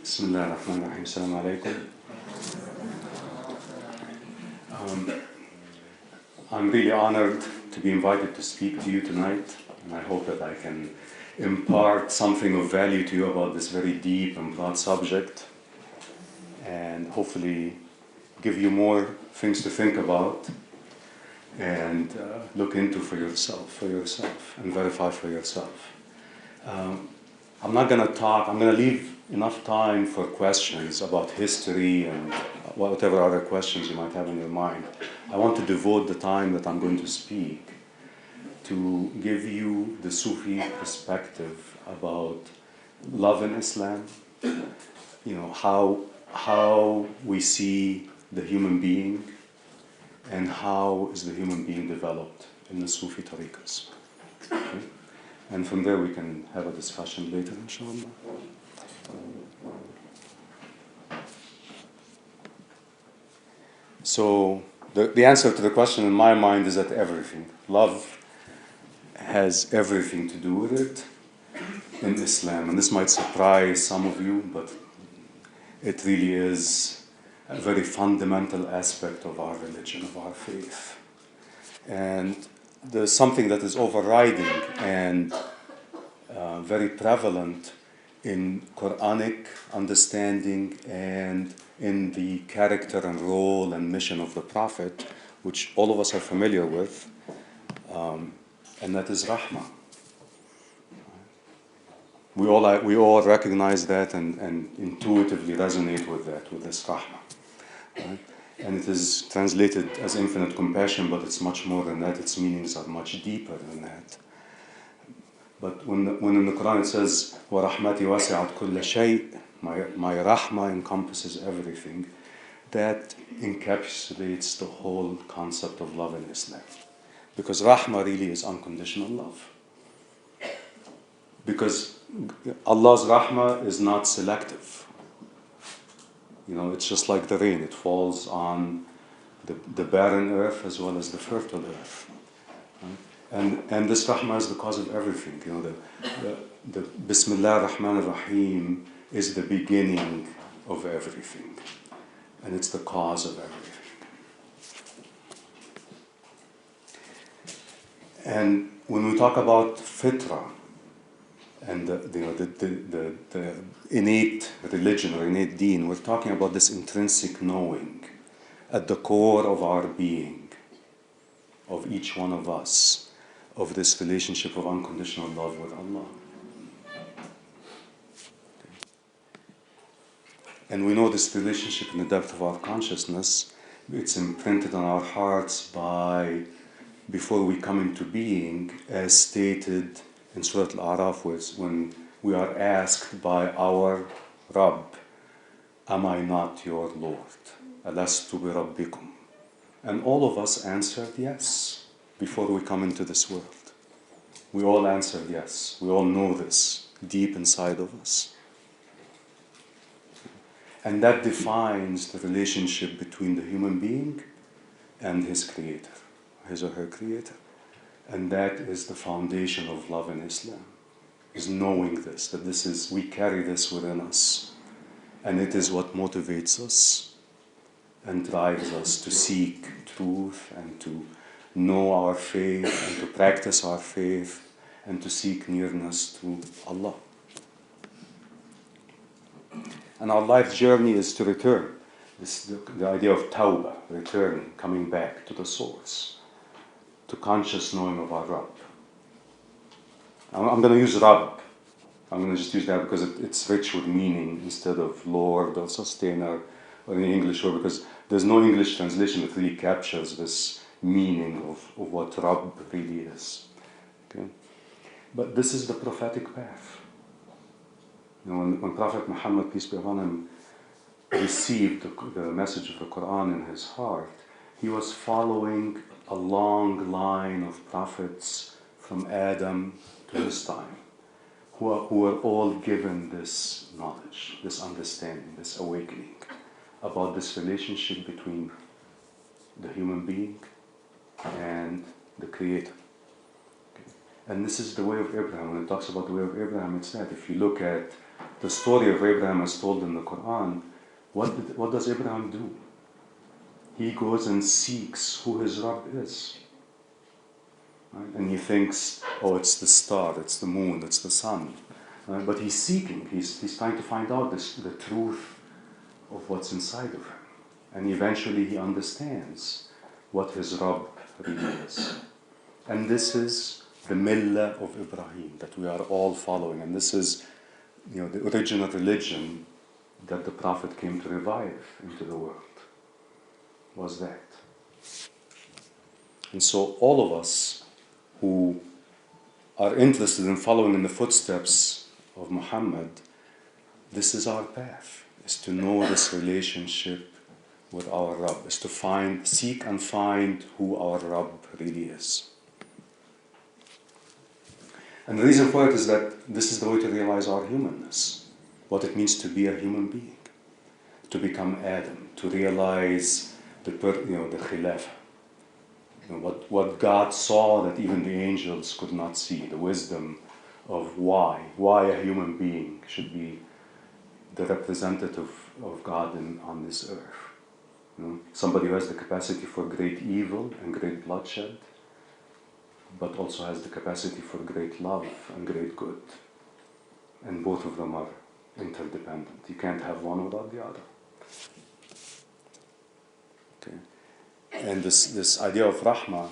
Bismillah ar-Rahman ar-Rahim. Assalamu alaikum. I'm really honored to be invited to speak to you tonight, and I hope that I can impart something of value to you about this very deep and broad subject, and hopefully give you more things to think about and look into for yourself, and verify for yourself. I'm not going to talk, I'm going to leave enough time for questions about history and whatever other questions you might have in your mind. I want to devote the time that I'm going to speak to give you the Sufi perspective about love in Islam, how we see the human being and how is the human being developed in the Sufi tariqas. Okay? And from there we can have a discussion later, inshallah. So the answer to the question in my mind is that everything. Love has everything to do with it in Islam. And this might surprise some of you, but it really is a very fundamental aspect of our religion, of our faith. And there's something that is overriding and very prevalent in Quranic understanding and in the character and role and mission of the Prophet, which all of us are familiar with, and that is Rahma. We all recognize that and intuitively resonate with that, with this Rahma. Right? And it is translated as infinite compassion, but it's much more than that. Its meanings are much deeper than that. But when in the Quran it says, وَرَحْمَتِ وَسِعَتْ كُلَّ شَيْءٍ, my Rahma encompasses everything, that encapsulates the whole concept of love in Islam. Because Rahma really is unconditional love. Because Allah's Rahma is not selective. It's just like the rain. It falls on the barren earth as well as the fertile earth. Right? And this Rahma is the cause of everything. The Bismillah ar-Rahman ar-Rahim is the beginning of everything. And it's the cause of everything. And when we talk about fitrah and the innate religion or innate deen, we're talking about this intrinsic knowing at the core of our being, of each one of us, of this relationship of unconditional love with Allah. And we know this relationship in the depth of our consciousness. It's imprinted on our hearts before we come into being, as stated in Surah Al-A'raf, when we are asked by our Rabb, am I not your Lord? Alastu bi Rabbikum? And all of us answered yes before we come into this world. We all answered yes. We all know this deep inside of us. And that defines the relationship between the human being and his creator, his or her creator. And that is the foundation of love in Islam, is knowing this, that we carry this within us. And it is what motivates us and drives us to seek truth and to know our faith and to practice our faith and to seek nearness to Allah. And our life journey is to return. The idea of tawbah, returning, coming back to the source, to conscious knowing of our Rabb. I'm going to use Rabb. I'm going to just use that because it's rich with meaning instead of Lord or Sustainer or any English word, because there's no English translation that really captures this meaning of what Rabb really is. Okay? But this is the prophetic path. When Prophet Muhammad, peace be upon him, received the message of the Quran in his heart, he was following a long line of prophets from Adam to his time, who were all given this knowledge, this understanding, this awakening about this relationship between the human being and the Creator. Okay. And this is the way of Abraham. When it talks about the way of Abraham, it's that if you look at the story of Abraham as told in the Quran, what does Abraham do? He goes and seeks who his Rabb is. Right? And he thinks, oh, it's the star, it's the moon, it's the sun. But he's seeking, he's trying to find out the truth of what's inside of him. And eventually he understands what his Rabb really is. And this is the Millah of Ibrahim that we are all following. And this is, the original religion that the Prophet came to revive into the world, was that. And so all of us who are interested in following in the footsteps of Muhammad, this is our path, is to know this relationship with our Rabb, is to seek and find who our Rabb really is. And the reason for it is that this is the way to realize our humanness, what it means to be a human being, to become Adam, to realize the khilafah, what God saw that even the angels could not see, the wisdom of why a human being should be the representative of God on this earth. Somebody who has the capacity for great evil and great bloodshed, but also has the capacity for great love and great good. And both of them are interdependent. You can't have one without the other. Okay. And this idea of Rahma,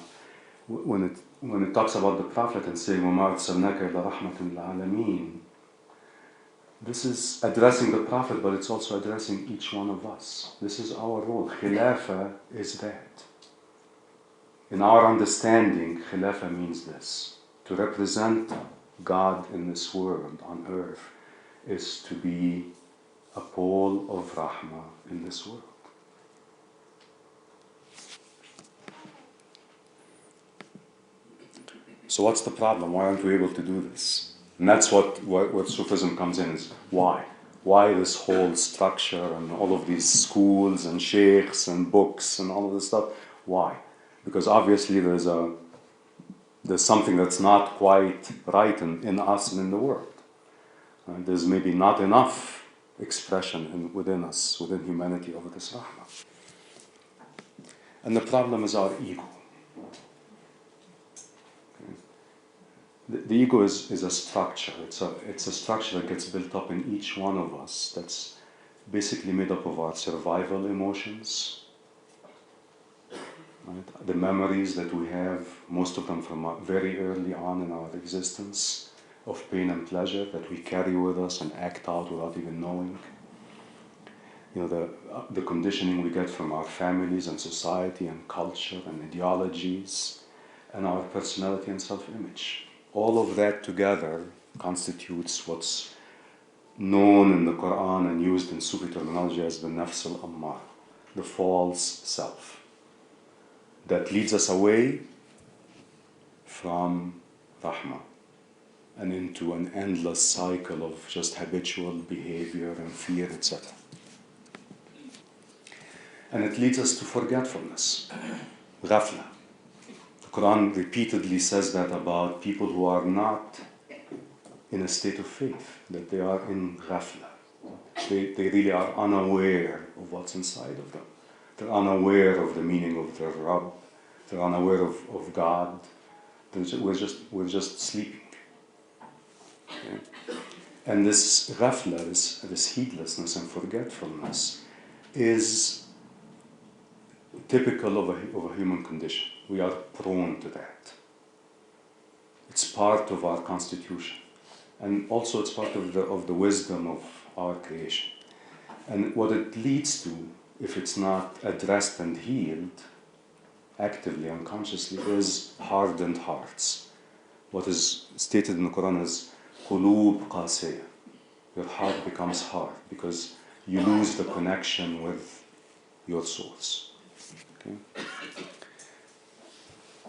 when it talks about the Prophet and saying, وَمَا أَرْسَلْنَاكَ إِلَّا رَحْمَةً لِلْعَالَمِينَ, this is addressing the Prophet, but it's also addressing each one of us. This is our role. Khilafah is that. In our understanding, Khilafah means this. To represent God in this world, on earth, is to be a pole of Rahma in this world. So what's the problem? Why aren't we able to do this? And that's what Sufism comes in, is why? Why this whole structure and all of these schools and sheikhs and books and all of this stuff? Why? Because obviously there's something that's not quite right in us and in the world. There's maybe not enough expression within us, within humanity, of this Rahma. And the problem is our ego. The ego is a structure. It's a structure that gets built up in each one of us, that's basically made up of our survival emotions, right? The memories that we have, most of them from very early on in our existence, of pain and pleasure that we carry with us and act out without even knowing. The conditioning we get from our families and society and culture and ideologies and our personality and self-image. All of that together constitutes what's known in the Quran and used in Sufi terminology as the nafs al-ammar, the false self, that leads us away from Rahma and into an endless cycle of just habitual behavior and fear, etc. And it leads us to forgetfulness, ghafla. The Quran repeatedly says that about people who are not in a state of faith, that they are in ghafla. They really are unaware of what's inside of them. They're unaware of the meaning of their Rabb. They're unaware of God. We're just sleeping. Okay? And this ghafla, this heedlessness and forgetfulness, is typical of a human condition. We are prone to that. It's part of our constitution. And also it's part of the wisdom of our creation. And what it leads to, if it's not addressed and healed, actively, unconsciously, is hardened hearts. What is stated in the Quran is qulub qasiyah. Your heart becomes hard because you lose the connection with your source. Okay?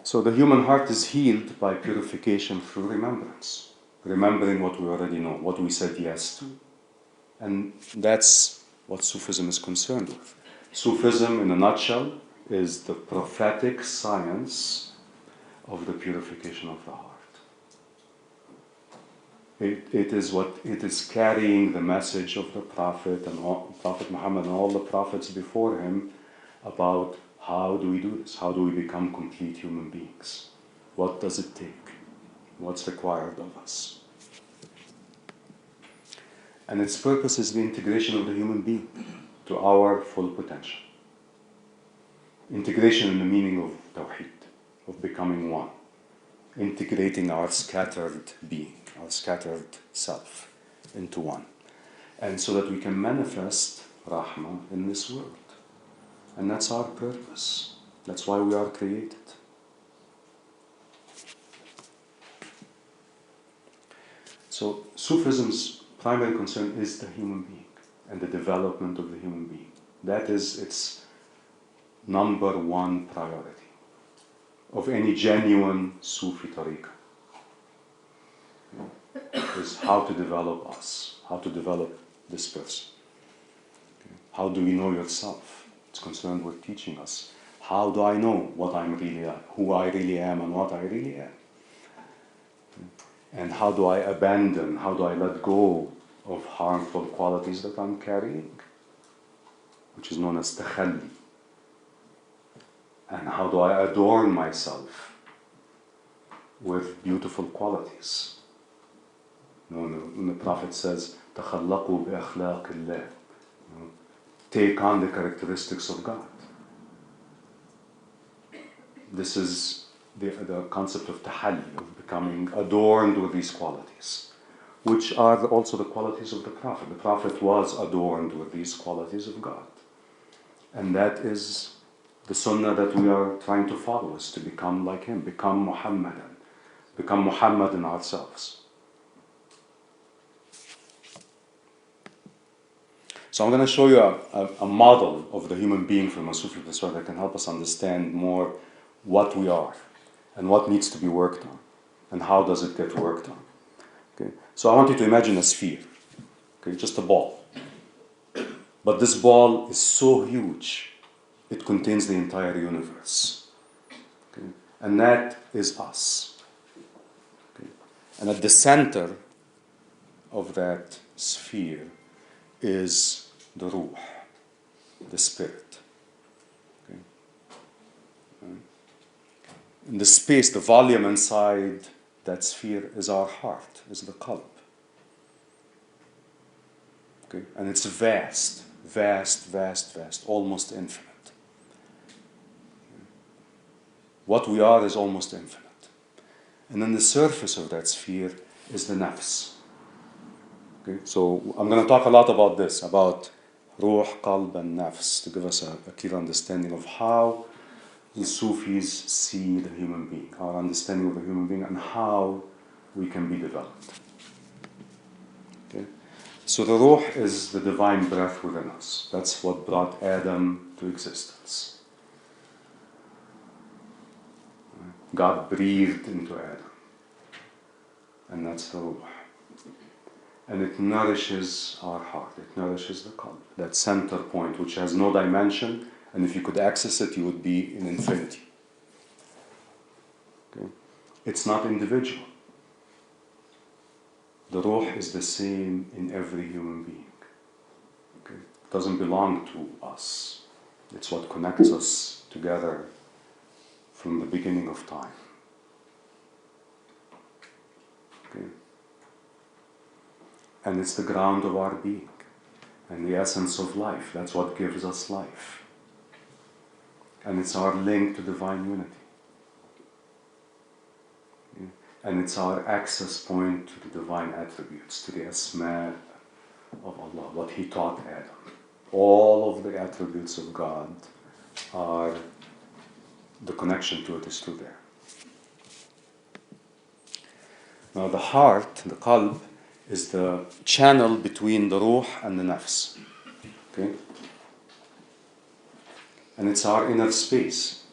So the human heart is healed by purification through remembrance. Remembering what we already know, what we said yes to. And that's what Sufism is concerned with. Sufism, in a nutshell, is the prophetic science of the purification of the heart. It is carrying the message of the Prophet and Prophet Muhammad and all the prophets before him about how do we do this? How do we become complete human beings? What does it take? What's required of us? And its purpose is the integration of the human being to our full potential. Integration in the meaning of Tawheed, of becoming one. Integrating our scattered being, our scattered self into one. And so that we can manifest Rahma in this world. And that's our purpose. That's why we are created. So Sufism's primary concern is the human being and the development of the human being. That is its number one priority of any genuine Sufi tariqah. Is how to develop us, how to develop this person. How do we know yourself? It's concerned with teaching us. How do I know what I'm really, who I really am and what I really am? And how do I abandon, how do I let go of harmful qualities that I'm carrying? Which is known as takhalli. And how do I adorn myself with beautiful qualities? When the Prophet says, تَخَلَّقُوا بِأَخْلَاقِ اللَّهِ, take on the characteristics of God. This is the concept of tahalli, of becoming adorned with these qualities, which are also the qualities of the Prophet. The Prophet was adorned with these qualities of God. And that is the sunnah that we are trying to follow, is to become like him, become Muhammadan, become Muhammad in ourselves. So I'm going to show you a model of the human being from a Sufi perspective that can help us understand more what we are and what needs to be worked on and how does it get worked on. Okay? So I want you to imagine a sphere, okay? Just a ball. But this ball is so huge, it contains the entire universe. Okay? And that is us. Okay? And at the center of that sphere is the ruh, the spirit. Okay? And the space, the volume inside that sphere is our heart, is the qalb. Okay? And it's vast, vast, vast, vast, almost infinite. What we are is almost infinite. And then the surface of that sphere is the nafs. Okay? So I'm going to talk a lot about this, about ruh, qalb, and nafs, to give us a clear understanding of how the Sufis see the human being, our understanding of the human being, and how we can be developed. Okay? So the ruh is the divine breath within us. That's what brought Adam to existence. God breathed into Adam. And that's the ruh. And it nourishes our heart, it nourishes the qalb, that center point which has no dimension, and if you could access it, you would be in infinity. Okay? It's not individual. The ruh is the same in every human being. Okay? It doesn't belong to us. It's what connects us together from the beginning of time. Okay? And it's the ground of our being and the essence of life. That's what gives us life. And it's our link to divine unity. Okay? And it's our access point to the divine attributes, to the asma of Allah, what He taught Adam. All of the attributes of God are, the connection to it is through there. Now the heart, the qalb, is the channel between the ruh and the nafs. Okay? And it's our inner space.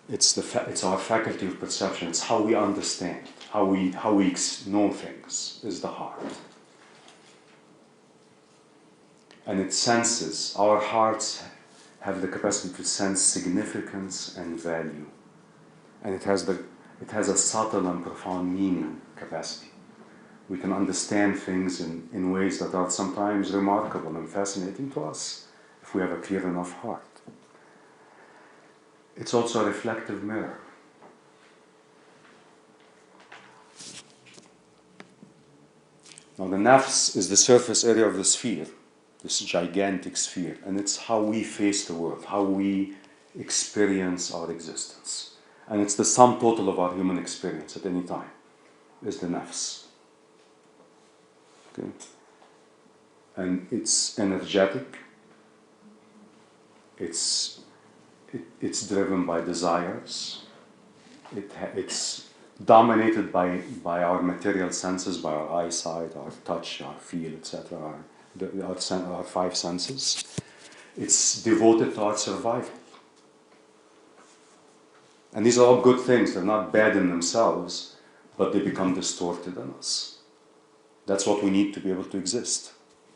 It's our faculty of perception. It's how we understand, how we know things, is the heart. And it senses, our hearts have the capacity to sense significance and value. And it has a subtle and profound meaning capacity. We can understand things in ways that are sometimes remarkable and fascinating to us if we have a clear enough heart. It's also a reflective mirror. Now, the nafs is the surface area of the sphere, this gigantic sphere, and it's how we face the world, how we experience our existence. And it's the sum total of our human experience at any time, is the nafs. Okay? And it's energetic, it's driven by desires, it's dominated by our material senses, by our eyesight, our touch, our feel, etc., our five senses. It's devoted to our survival. And these are all good things. They're not bad in themselves, but they become distorted in us. That's what we need to be able to exist,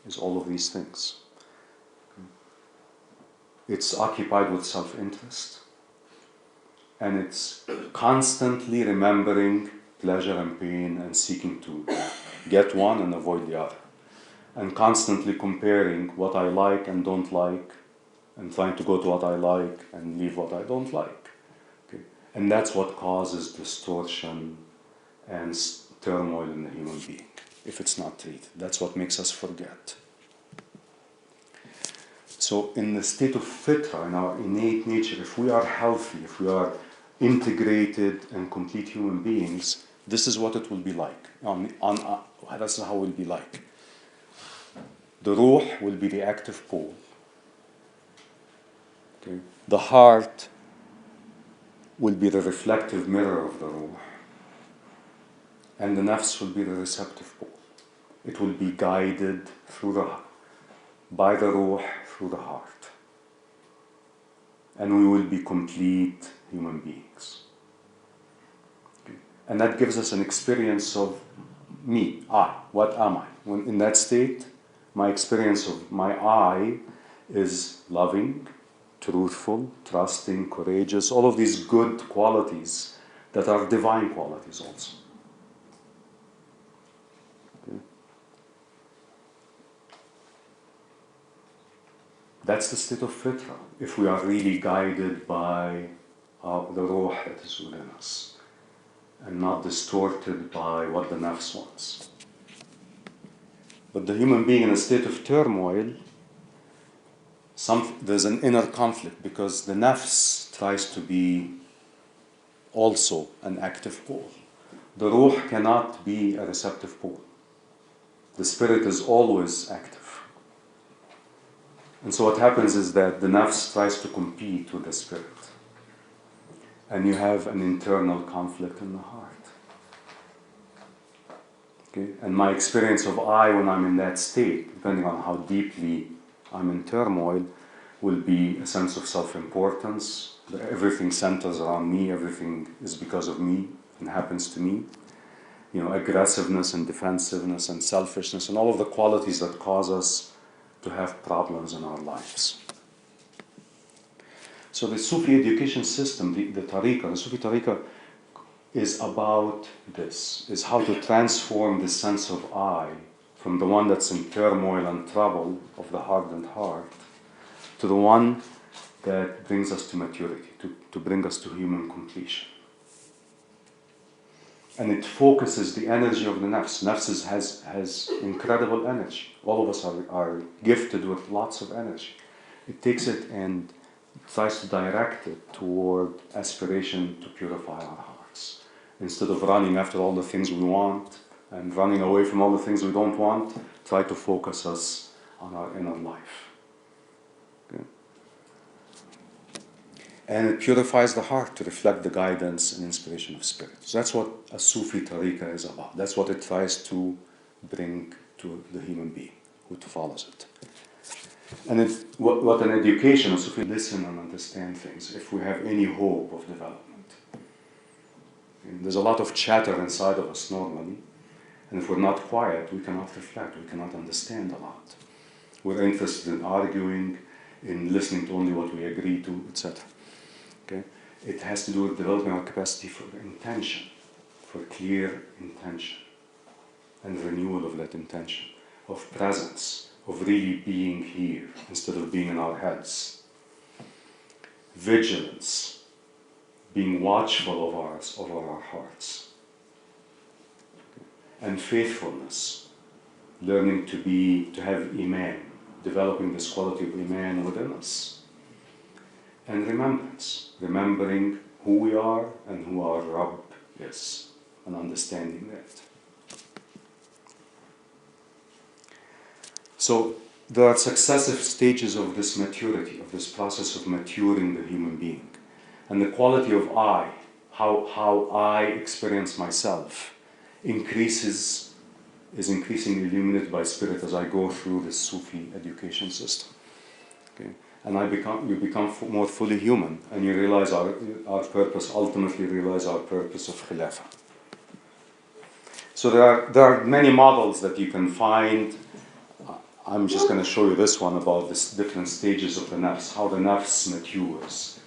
is all of these things. It's occupied with self-interest. And it's constantly remembering pleasure and pain and seeking to get one and avoid the other. And constantly comparing what I like and don't like, and trying to go to what I like and leave what I don't like. Okay? And that's what causes distortion and turmoil in the human being, if it's not treated. That's what makes us forget. So in the state of fitra, in our innate nature, if we are healthy, if we are integrated and complete human beings, this is what it will be like. That's how it will be like. The ruh will be the active pole. Okay? The heart will be the reflective mirror of the ruh. And the nafs will be the receptive pole. It will be guided by the ruh through the heart. And we will be complete human beings. Okay. And that gives us an experience of me, I. What am I? When in that state, my experience of my I is loving, truthful, trusting, courageous, all of these good qualities that are divine qualities also. Okay. That's the state of fitra, if we are really guided by the ruh that is within us, and not distorted by what the nafs wants. But the human being in a state of turmoil, there's an inner conflict, because the nafs tries to be also an active pole. The ruh cannot be a receptive pole. The spirit is always active. And so what happens is that the nafs tries to compete with the spirit. And you have an internal conflict in the heart. Okay? And my experience of I when I'm in that state, depending on how deeply I'm in turmoil, will be a sense of self-importance. Everything centers around me, everything is because of me and happens to me. Aggressiveness and defensiveness and selfishness and all of the qualities that cause us to have problems in our lives. So the Sufi education system, the Sufi tariqah, is about this, is how to transform the sense of I from the one that's in turmoil and trouble of the hardened heart to the one that brings us to maturity, to bring us to human completion. And it focuses the energy of the nafs. Nafs has incredible energy. All of us are gifted with lots of energy. It takes it and tries to direct it toward aspiration to purify our hearts. Instead of running after all the things we want and running away from all the things we don't want, try to focus us on our inner life. Okay? And it purifies the heart to reflect the guidance and inspiration of spirit. So that's what a Sufi tariqah is about. That's what it tries to bring to the human being who follows it. And what an education, a Sufi listen and understand things, if we have any hope of development. And there's a lot of chatter inside of us normally, and if we're not quiet, we cannot reflect, we cannot understand a lot. We're interested in arguing, in listening to only what we agree to, etc. Okay? It has to do with developing our capacity for intention, for clear intention. and renewal of that intention, of presence, of really being here instead of being in our heads. Vigilance, being watchful of our hearts. And faithfulness, learning to have Iman, developing this quality of Iman within us. And remembrance, remembering who we are and who our Rabb is, and understanding that. So there are successive stages of this maturity, of this process of maturing the human being. And the quality of I, how I experience myself, is increasingly illuminated by Spirit as I go through the Sufi education system. Okay? And you become more fully human, and you realize our purpose, ultimately realize our purpose of Khilafah. So there are many models that you can find. I'm just going to show you this one about the different stages of the nafs, how the nafs matures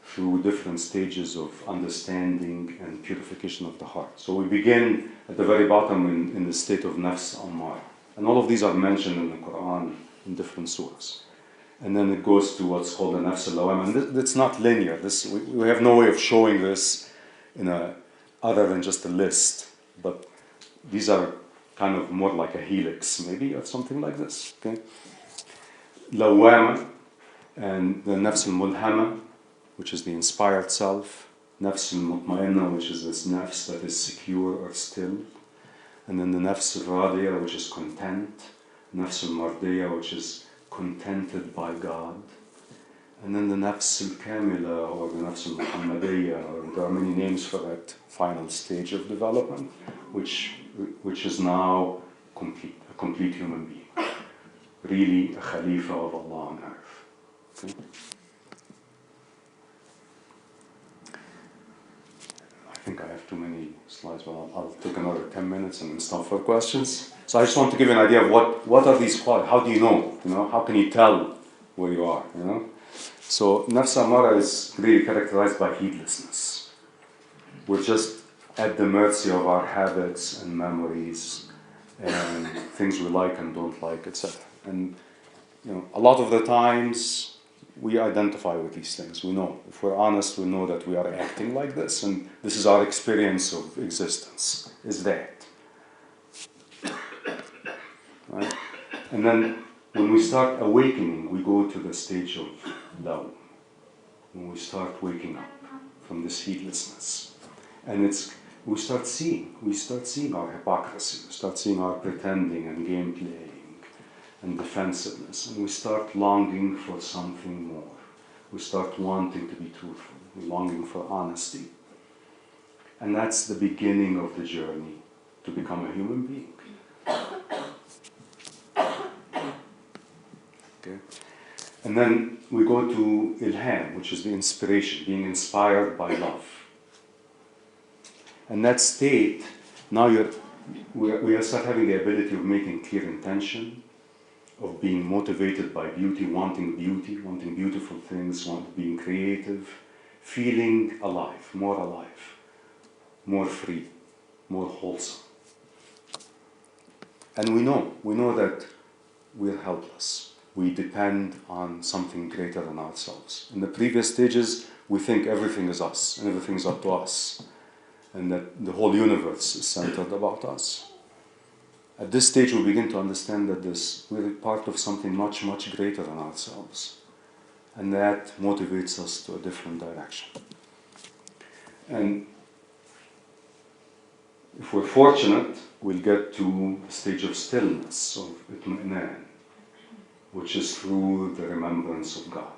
through different stages of understanding and purification of the heart. So we begin at the very bottom in the state of nafs ammar. And all of these are mentioned in the Quran in different surahs. And then it goes to what's called the nafs al-lawama. And it's not linear. We have no way of showing this other than just a list. But these are kind of more like a helix, maybe, or something like this. Okay? Lawama, and the nafs al-mulhama, which is the inspired self. Nafs al-mutmainna, which is this nafs that is secure or still. And then the nafs al-radiya, which is content. Nafs al-mardiya, which is contented by God. And then the nafs al-kamila, or the nafs al-muhammadiyya, or there are many names for that final stage of development, which is now a complete human being. Really a Khalifa of Allah on earth. Okay? I think I have too many slides, but I'll take another 10 minutes and then stop for questions. So I just want to give you an idea of what are these qualities. How do you know? How can you tell where you are? So nafs amara is really characterized by heedlessness. We're just at the mercy of our habits and memories and things we like and don't like, etc. And a lot of the times we identify with these things. We know, if we're honest, we know that we are acting like this, and this is our experience of existence, is that. Right? And then when we start awakening, we go to the stage of law. When we start waking up from this heedlessness. And we start seeing our hypocrisy, we start seeing our pretending and game playing and defensiveness, and we start longing for something more. We start wanting to be truthful, we're longing for honesty. And that's the beginning of the journey to become a human being. Okay? And then we go to ilham, which is the inspiration, being inspired by love. And that state, now we start having the ability of making clear intention, of being motivated by beauty, wanting beautiful things, being creative, feeling alive, more free, more wholesome. And we know that we're helpless. We depend on something greater than ourselves. In the previous stages, we think everything is us, and everything is up to us, and that the whole universe is centered about us. At this stage, we begin to understand that we're part of something much, much greater than ourselves. And that motivates us to a different direction. And if we're fortunate, we'll get to a stage of stillness, of itmi'nan, which is through the remembrance of God.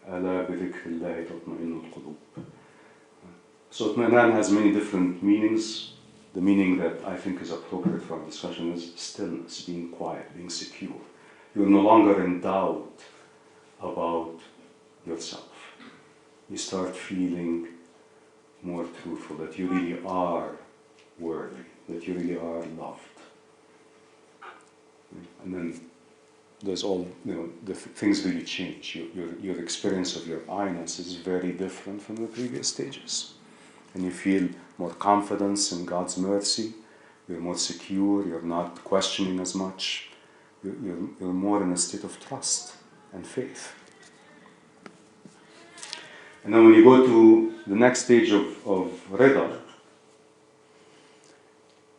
أَلَا بِذِكْرِ اللَّهِ تَطْمَئِنُّ الْقُلُوبُ. So itmi'nan has many different meanings. The meaning that I think is appropriate for our discussion is stillness, being quiet, being secure. You're no longer in doubt about yourself. You start feeling more truthful, that you really are worthy, that you really are loved. And then there's all, the things really change. Your experience of your I-ness is very different from the previous stages. And you feel more confidence in God's mercy, you're more secure, you're not questioning as much, you're more in a state of trust and faith. And then when you go to the next stage of Rida,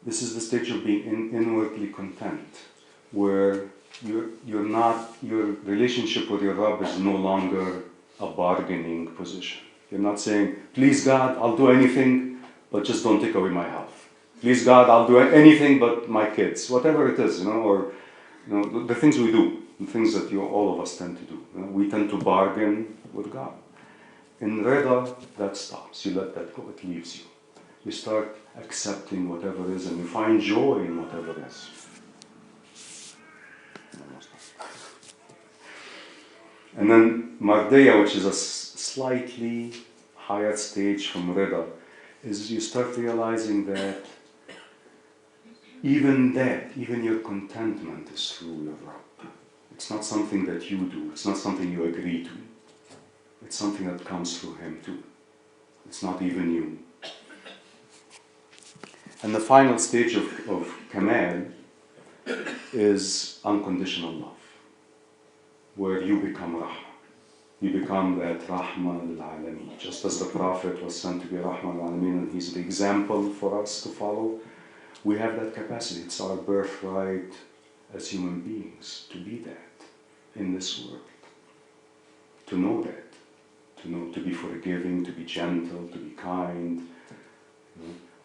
this is the stage of being inwardly content, where your relationship with your Rabb is no longer a bargaining position. You're not saying, please God, I'll do anything, but just don't take away my health. Please God, I'll do anything but my kids. Whatever it is, or the things we do, the things that all of us tend to do. We tend to bargain with God. In Rida, that stops. You let that go. It leaves you. You start accepting whatever is, and you find joy in whatever is. And then Mardeya, which is a slightly higher stage from Rida, is you start realizing that even your contentment is through your Rabb. It's not something that you do. It's not something you agree to. It's something that comes through Him too. It's not even you. And the final stage of Kamal is unconditional love, where you become Rahma. You become that Rahma al-Alamin. Just as the Prophet was sent to be Rahma al-Alamin, and he's the example for us to follow, we have that capacity. It's our birthright as human beings to be that in this world. To know that. To be forgiving, to be gentle, to be kind.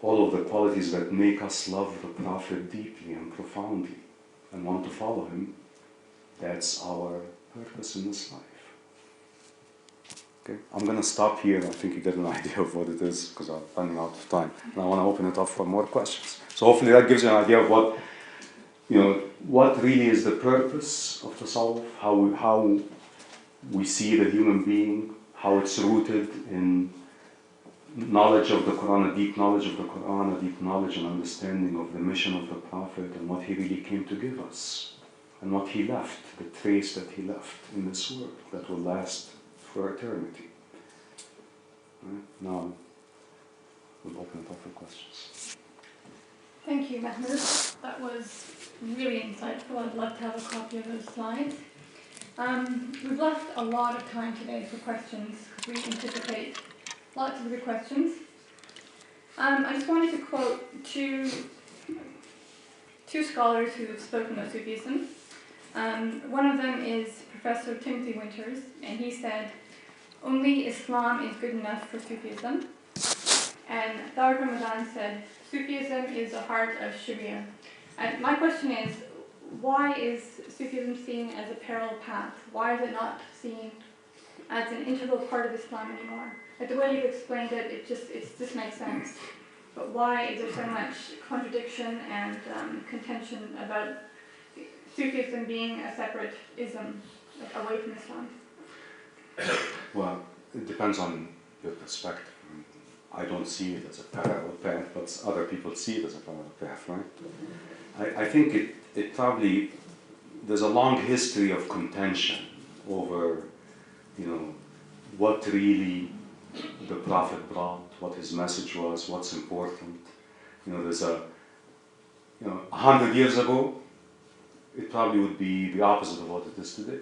All of the qualities that make us love the Prophet deeply and profoundly and want to follow him. That's our purpose in this life. Okay, I'm going to stop here. I think you get an idea of what it is because I'm running out of time. And I want to open it up for more questions. So hopefully that gives you an idea of what really is the purpose of Tassawuf, how we see the human being, how it's rooted in knowledge of the Quran, a deep knowledge of the Quran, a deep knowledge and understanding of the mission of the Prophet and what he really came to give us, and what he left, the trace that he left in this world that will last for eternity. Right? Now, we'll open it up for questions. Thank you, Mahmoud. That was really insightful. I'd love to have a copy of those slides. We've left a lot of time today for questions because we anticipate lots of good questions. I just wanted to quote two scholars who have spoken about Sufism. One of them is Professor Timothy Winters, and he said, "Only Islam is good enough for Sufism." And Dawud Ramadan said, "Sufism is the heart of Sharia." And my question is, why is Sufism seen as a parallel path? Why is it not seen as an integral part of Islam anymore? Like the way you've explained it, it just makes sense. But why is there so much contradiction and contention about Sufism being a separate ism, like away from Islam? Well, it depends on your perspective. I don't see it as a parallel path, but other people see it as a parallel path, right? I think it probably, there's a long history of contention over, what really the Prophet brought, what his message was, what's important. There's 100 years ago, it probably would be the opposite of what it is today.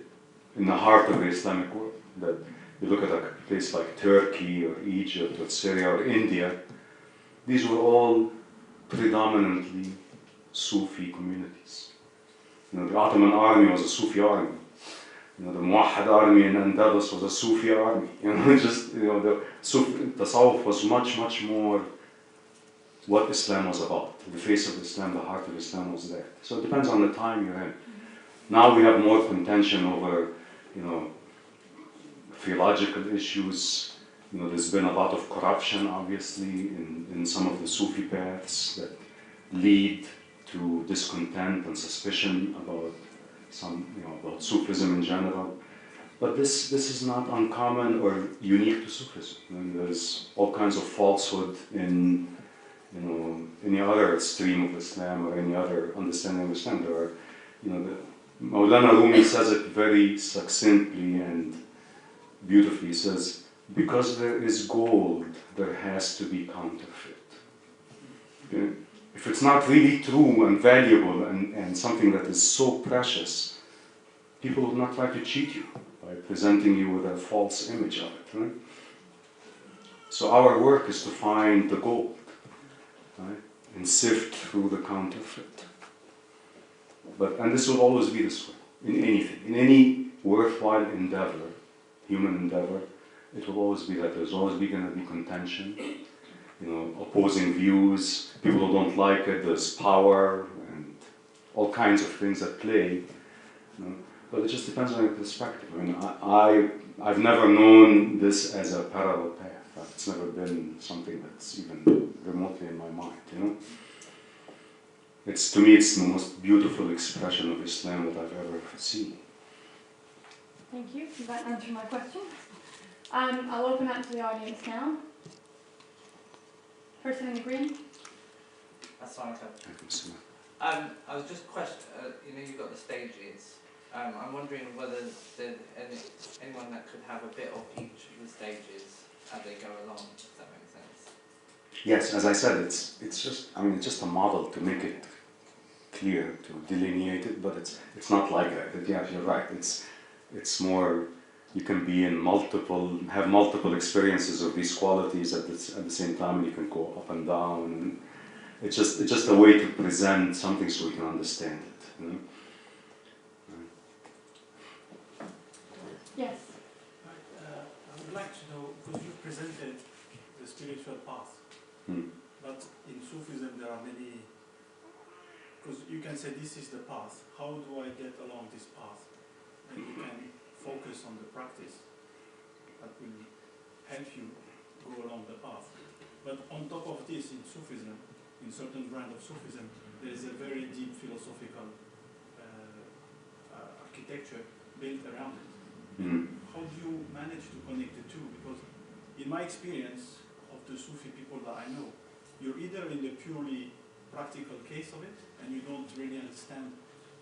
In the heart of the Islamic world, that you look at a place like Turkey or Egypt or Syria or India, these were all predominantly Sufi communities. The Ottoman army was a Sufi army. The Muwahhad army in Andalus was a Sufi army. The Tassawuf was much, much more what Islam was about. The face of Islam, the heart of Islam was there. So it depends on the time you're in. Now we have more contention over, theological issues. There's been a lot of corruption, obviously, in some of the Sufi paths that lead to discontent and suspicion about about Sufism in general. But this is not uncommon or unique to Sufism. There's all kinds of falsehood in any other stream of Islam or any other understanding of Islam. There are, Mawlana Rumi says it very succinctly and beautifully. He says, because there is gold, there has to be counterfeit. Okay? if it's not really true and valuable and something that is so precious, people would not try to cheat you by presenting you with a false image of it. Right? So our work is to find the gold, right? And sift through the counterfeit. And this will always be this way, in anything, in any worthwhile endeavor, human endeavor, it will always be that there's always going to be contention, opposing views, people who don't like it, there's power, and all kinds of things at play. But it just depends on your perspective. I mean, I've never known this as a parallel path. It's never been something that's even remotely in my mind, To me, it's the most beautiful expression of Islam that I've ever seen. Thank you. That answered my question. I'll open up to the audience now. Person in the green. Assalamu alaikum. I was just you've got the stages. I'm wondering whether there's anyone that could have a bit of each of the stages as they go along, if that makes sense. Yes, as I said, it's just a model to make it clear, to delineate it, but it's not like that. Yeah, you're right. It's more, you can be have multiple experiences of these qualities at the same time, and you can go up and down. And it's just a way to present something so we can understand it. Yes. I would like to know, because you presented the spiritual path, but in Sufism there are many, because you can say this is the path, how do I get along this path? And you can focus on the practice that will help you go along the path. But on top of this, in Sufism, in certain brand of Sufism, there is a very deep philosophical architecture built around it. How do you manage to connect the two? Because in my experience of the Sufi people that I know, you're either in the purely practical case of it, and you don't really understand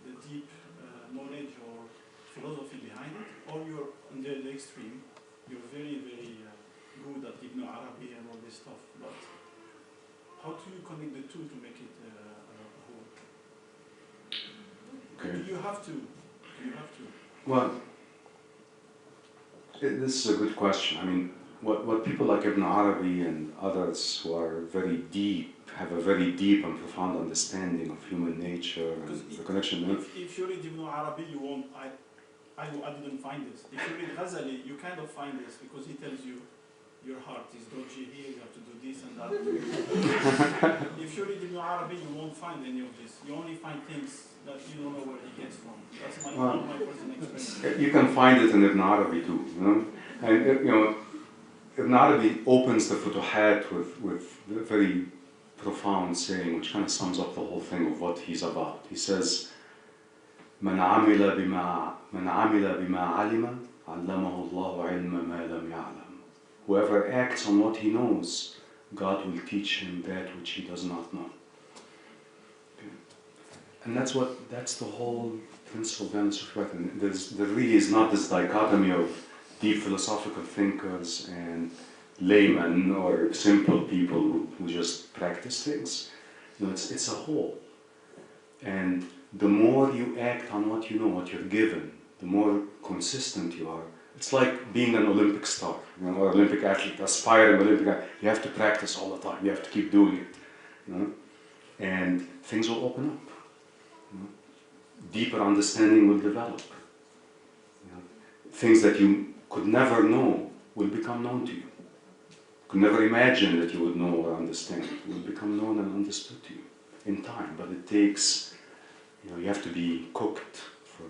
the deep knowledge or philosophy behind it, or you're on the extreme, you're very, very good at Ibn Arabi and all this stuff. But how do you connect the two to make it a whole? Okay. Do you have to? Well, this is a good question. I mean, what people like Ibn Arabi and others who are very deep, have a very deep and profound understanding of human nature and the connection. If you read Ibn Arabi, you won't. I didn't find this. If you read Ghazali, you kind of find this because he tells you your heart is dodgy here, you have to do this and that. If you read Ibn Arabi, you won't find any of this. You only find things that you don't know where he gets from. That's my personal experience. You can find it in Ibn Arabi too, And Ibn Arabi opens the Futuhat with a very profound saying, which kind of sums up the whole thing of what he's about. He says, من عمل بما علم علمه الله علم ما لم يعلم. Whoever acts on what he knows, God will teach him that which he does not know. Okay. And that's the whole principle of Sufi. And there really is not this dichotomy of deep philosophical thinkers and laymen or simple people who just practice things. It's a whole. And the more you act on what you know, what you're given, the more consistent you are. It's like being an Olympic star, or Olympic athlete, aspiring Olympic athlete. You have to practice all the time. You have to keep doing it, and things will open up. Deeper understanding will develop. Things that you could never know will become known to you. Could never imagine that you would know or understand. It will become known and understood to you in time. But it takes, you have to be cooked for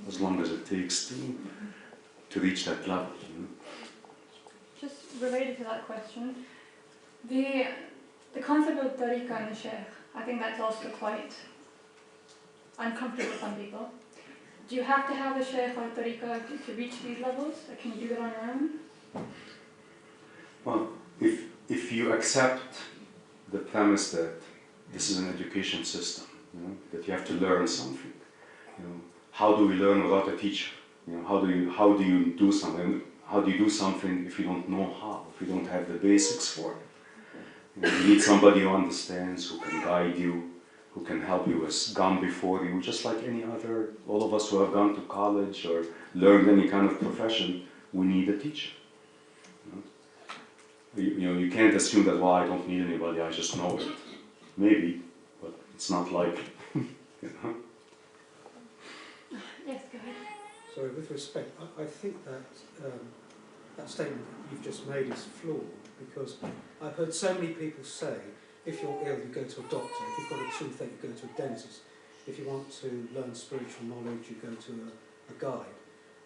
as long as it takes to reach that level. Just related to that question, the concept of tariqah and the sheikh, I think that's also quite uncomfortable for some people. Do you have to have a sheikh or tariqah to reach these levels, or can you do it on your own? Well, if you accept the premise that this is an education system, that you have to learn something, how do we learn without a teacher? How do you do something? How do you do something if you don't know how? If you don't have the basics for it? You need somebody who understands, who can guide you, who can help you, has gone before you, just like any other, all of us who have gone to college or learned any kind of profession, we need a teacher. You can't assume that, well, I don't need anybody, I just know it. Maybe, but it's not like, you know. Yes, go ahead. Sorry, with respect, I think that that statement that you've just made is flawed, because I've heard so many people say, if you're ill, you go to a doctor. If you've got a toothache, you go to a dentist. If you want to learn spiritual knowledge, you go to a guide.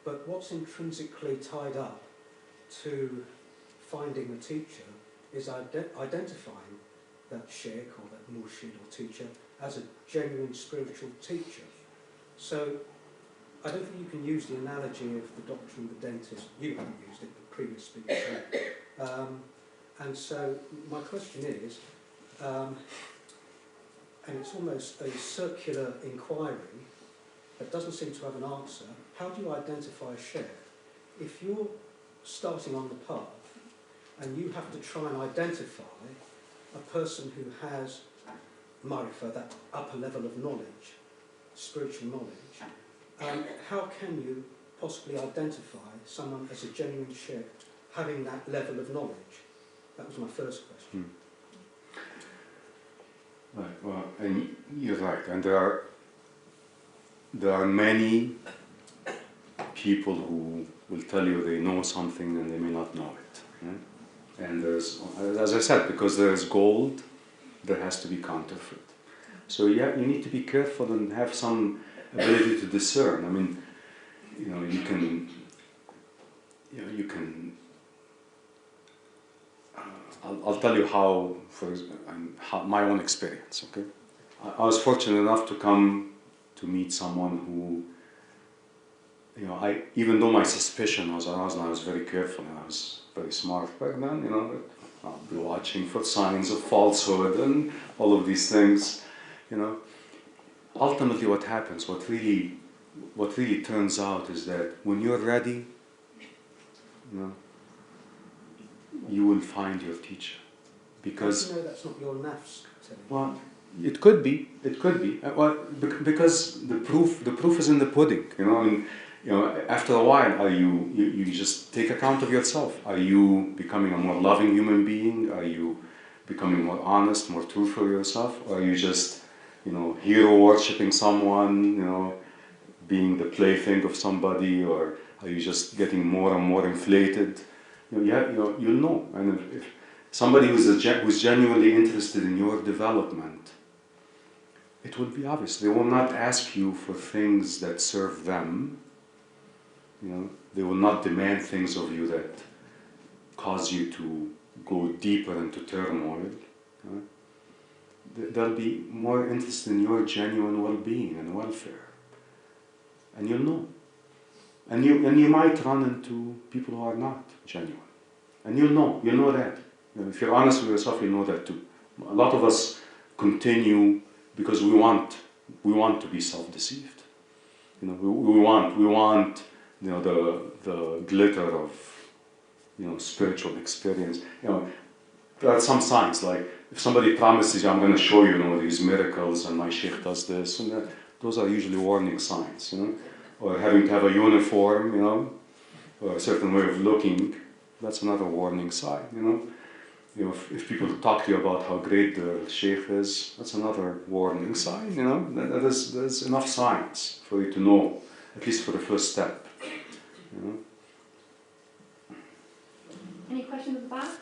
But what's intrinsically tied up to finding a teacher is identifying that sheikh or that murshid or teacher as a genuine spiritual teacher. So I don't think you can use the analogy of the doctor and the dentist. You haven't used it, but previous speakers have. And so my question is, and it's almost a circular inquiry that doesn't seem to have an answer. How do you identify a sheikh? If you're starting on the path and you have to try and identify a person who has marifah, that upper level of knowledge, spiritual knowledge, how can you possibly identify someone as a genuine sheikh having that level of knowledge? That was my first question. Right, well, and you're right, and there are many people who will tell you they know something and they may not know it. Yeah? And there's, as I said, because there's gold, there has to be counterfeit. So yeah, you need to be careful and have some ability to discern. I mean, you can. I'll tell you how, my own experience. Okay, I was fortunate enough to come to meet someone who, even though my suspicion was aroused, and I was very careful and I was very smart back then. I'll be watching for signs of falsehood and all of these things. Ultimately, what happens, what really turns out, is that when you're ready, you will find your teacher, because. How do you know that's not your nafs? Well, it could be. Because the proof is in the pudding. After a while, you just take account of yourself. Are you becoming a more loving human being? Are you becoming more honest, more truthful yourself? Or are you just, hero worshipping someone? Being the plaything of somebody? Or are you just getting more and more inflated? You'll know. And if somebody who's genuinely interested in your development, it will be obvious. They will not ask you for things that serve them. They will not demand things of you that cause you to go deeper into turmoil. They'll be more interested in your genuine well-being and welfare. And you'll know. And you might run into people who are not genuine. And you'll know that. If you're honest with yourself, you'll know that too. A lot of us continue because we want to be self-deceived. We want the glitter of spiritual experience. There are some signs, like if somebody promises you, I'm going to show you these miracles and my sheikh does this, and those are usually warning signs. Or having to have a uniform, or a certain way of looking, that's another warning sign. If people talk to you about how great the sheikh is, that's another warning sign. There's enough signs for you to know, at least for the first step. Any questions at the back?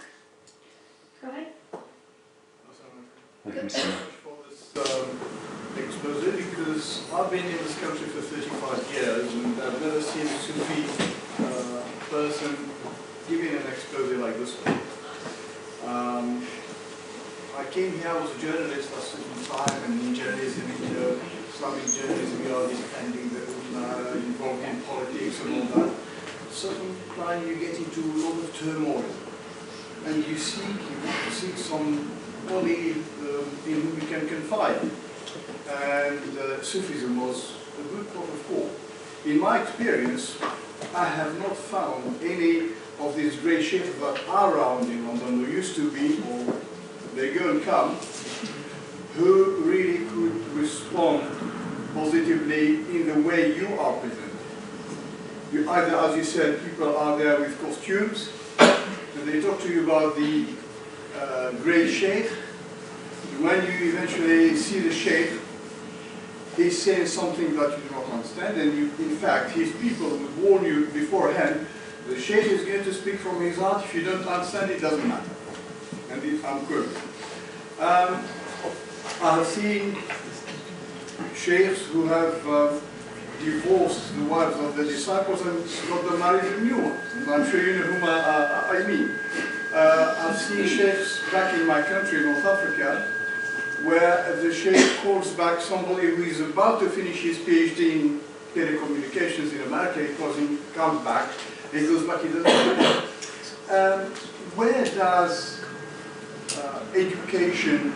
Go ahead. Thank you so much for this expose, because I've been in this country for 35 years and I've never seen a Sufi person giving an expose like this one. I came here, I was a journalist at a certain time, and in journalism, Islamic journalism, you are defending the Ummah, involved in politics and all that. Certain time you get into a lot of turmoil, and you want to seek somebody in whom you can confide. And Sufism was a good port of call. In my experience, I have not found any of these great sheikhs that are around in London, who used to be, or they go and come, who really could respond positively in the way you are presented. You either, as you said, people are there with costumes, and they talk to you about the great sheikh. When you eventually see the sheikh, he's saying something that you do not understand, and you, in fact, his people would warn you beforehand, the sheikh is going to speak from his heart. If you don't understand, it doesn't matter. And I'm good. I have seen sheikhs who have divorced the wives of the disciples and got them married to new ones. And I'm sure you know whom I mean. I've seen sheikhs back in my country, North Africa, where the sheikh calls back somebody who is about to finish his PhD in telecommunications in America. He comes back, he goes back, he doesn't. Where does education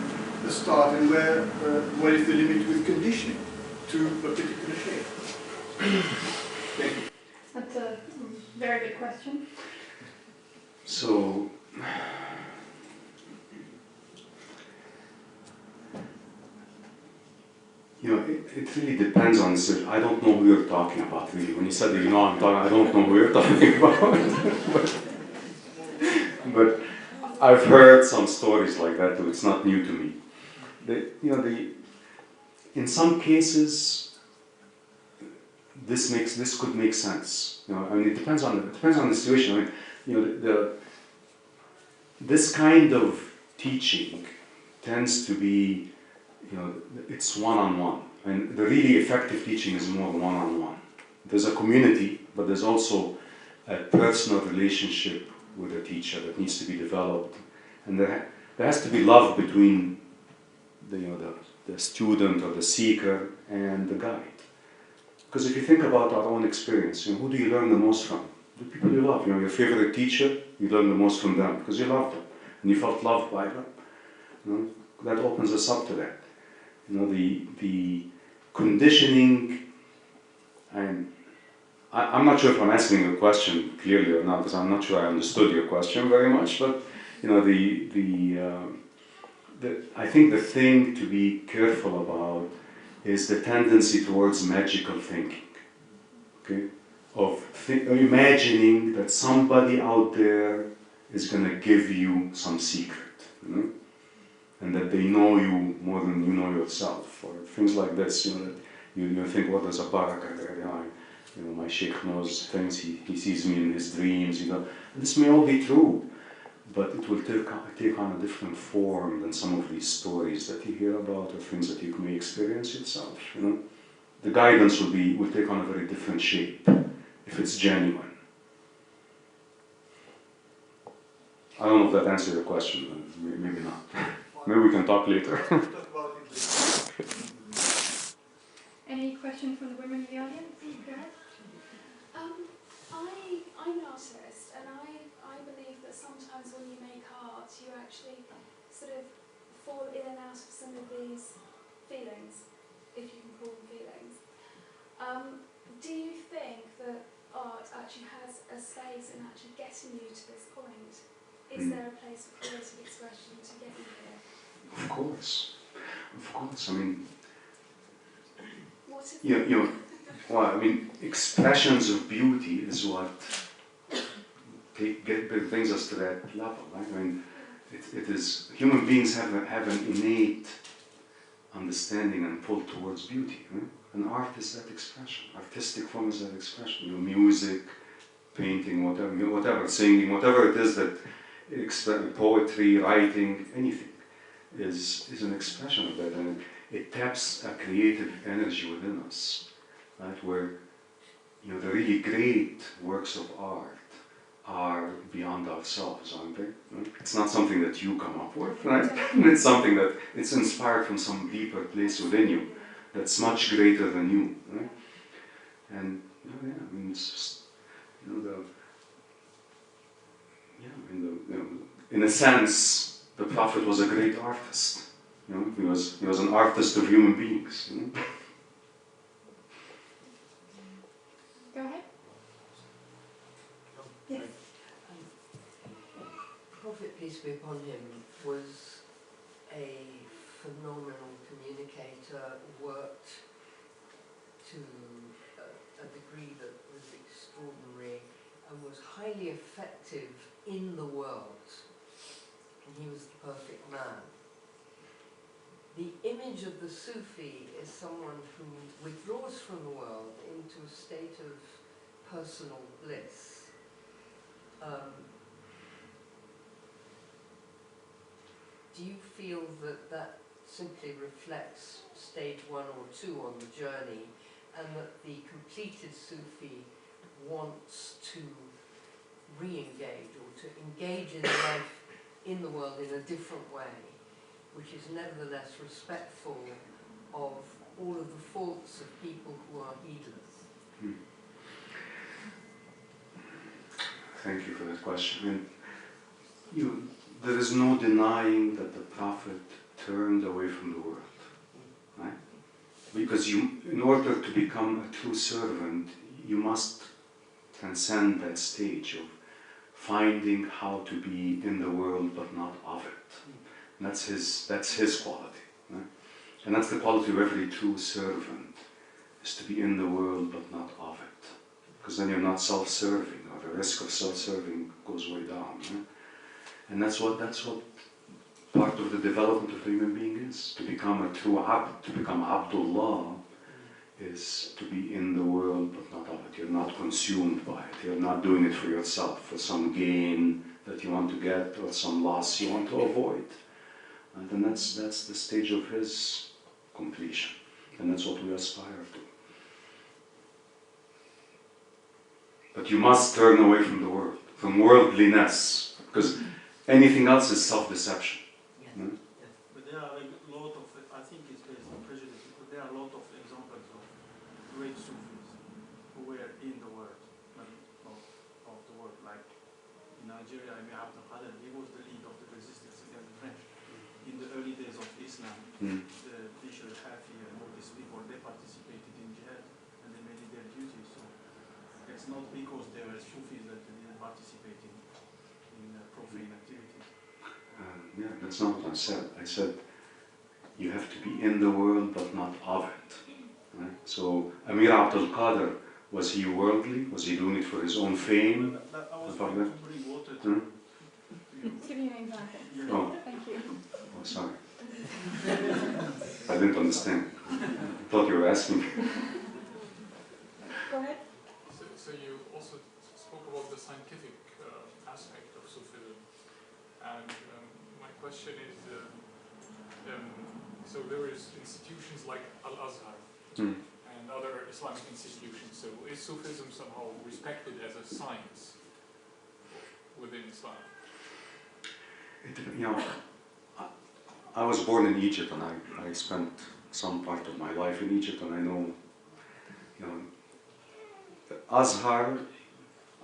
start, and where is the limit with conditioning to a particular sheikh? Thank you. That's a very good question. So, it really depends on this. I don't know who you're talking about, really. When you said that, I don't know who you're talking about. but I've heard some stories like that, too. It's not new to me. In some cases, this could make sense. It depends on the situation. This kind of teaching tends to be, it's one-on-one. And the really effective teaching is more one-on-one. There's a community, but there's also a personal relationship with a teacher that needs to be developed. And there has to be love between the student or the seeker and the guide. Because if you think about our own experience, who do you learn the most from? The people you love. Your favorite teacher, you learn the most from them because you loved them and you felt loved by them. That opens us up to that. The conditioning, and I'm not sure if I'm answering your question clearly or not, because I'm not sure I understood your question very much, but I think the thing to be careful about is the tendency towards magical thinking, okay? Of imagining that somebody out there is going to give you some secret, and that they know you more than you know yourself, or things like this. That you think, well, there's a barakah there. My sheikh knows things. He sees me in his dreams. This may all be true, but it will take on a different form than some of these stories that you hear about, or things that you may experience yourself. The guidance will take on a very different shape if it's genuine. I don't know if that answers your question. Maybe not. Maybe we can talk later. Any questions from the women in the audience? Go ahead. I'm an artist, and I believe that sometimes when you make art, you actually sort of fall in and out of some of these feelings, if you can call them feelings. Do you think that art actually has a space in actually getting you to this point? Is there a place for creative expression to get you here? Of course. I mean, what is expressions of beauty is what brings us to that level, right? I mean, it is, human beings have an innate understanding and pull towards beauty, right? And art is that expression. Artistic form is that expression. Music, painting, whatever, singing, whatever it is that poetry, writing, anything is an expression of that, and it taps a creative energy within us, right? Where the really great works of art are beyond ourselves, aren't they? Right? It's not something that you come up with, right? It's something that it's inspired from some deeper place within you that's much greater than you, right? And it's just in a sense, the Prophet was a great artist. He was an artist of human beings. Go ahead. Yes. Prophet, peace be upon him, was a phenomenal communicator, worked to a degree that was extraordinary, and was highly effective in the world. And he was the perfect man. The image of the Sufi is someone who withdraws from the world into a state of personal bliss. Do you feel that that simply reflects stage 1 or 2 on the journey, and that the completed Sufi wants to re-engage or to engage in life in the world in a different way, which is nevertheless respectful of all of the faults of people who are heedless? Thank you for that question. There is no denying that the Prophet turned away from the world, right? Because in order to become a true servant, you must transcend that stage of finding how to be in the world but not of it. And that's his quality, right? And that's the quality of every true servant, is to be in the world but not of it. Because then you're not self-serving, or the risk of self-serving goes way down, right? And that's what part of the development of the human being is. To become a true abd, to become Abdullah, is to be in the world but not of it. You're not consumed by it. You're not doing it for yourself, for some gain that you want to get or some loss you want to avoid. And then that's the stage of his completion. And that's what we aspire to. But you must turn away from the world, from worldliness, because anything else is self-deception. Yes. Hmm? Yes. But there are a lot of, I think it's based on prejudice, but there are a lot of examples of great Sufis who were in the world, of the world. Like in Nigeria, Imam Ali, he was the lead of the resistance against the French. In the early days of Islam, the Bishr, Hafi, and all these people, they participated in jihad and they made it their duty. So it's not because they were Sufis that they didn't participate in profane activities. Yeah, that's not what I said. I said you have to be in the world but not of it. Right? So Amir Abdul Qadir, was he worldly? Was he doing it for his own fame? I was trying to bring water to you. Let's give you an example. Oh. Thank you. Oh, sorry. I didn't understand. I thought you were asking. Go ahead. So you also spoke about the scientific aspect of Sufism, and my question is, so there is institutions like Al-Azhar and other Islamic institutions, so is Sufism somehow respected as a science within Islam? I was born in Egypt, and I spent some part of my life in Egypt, and I know, Azhar,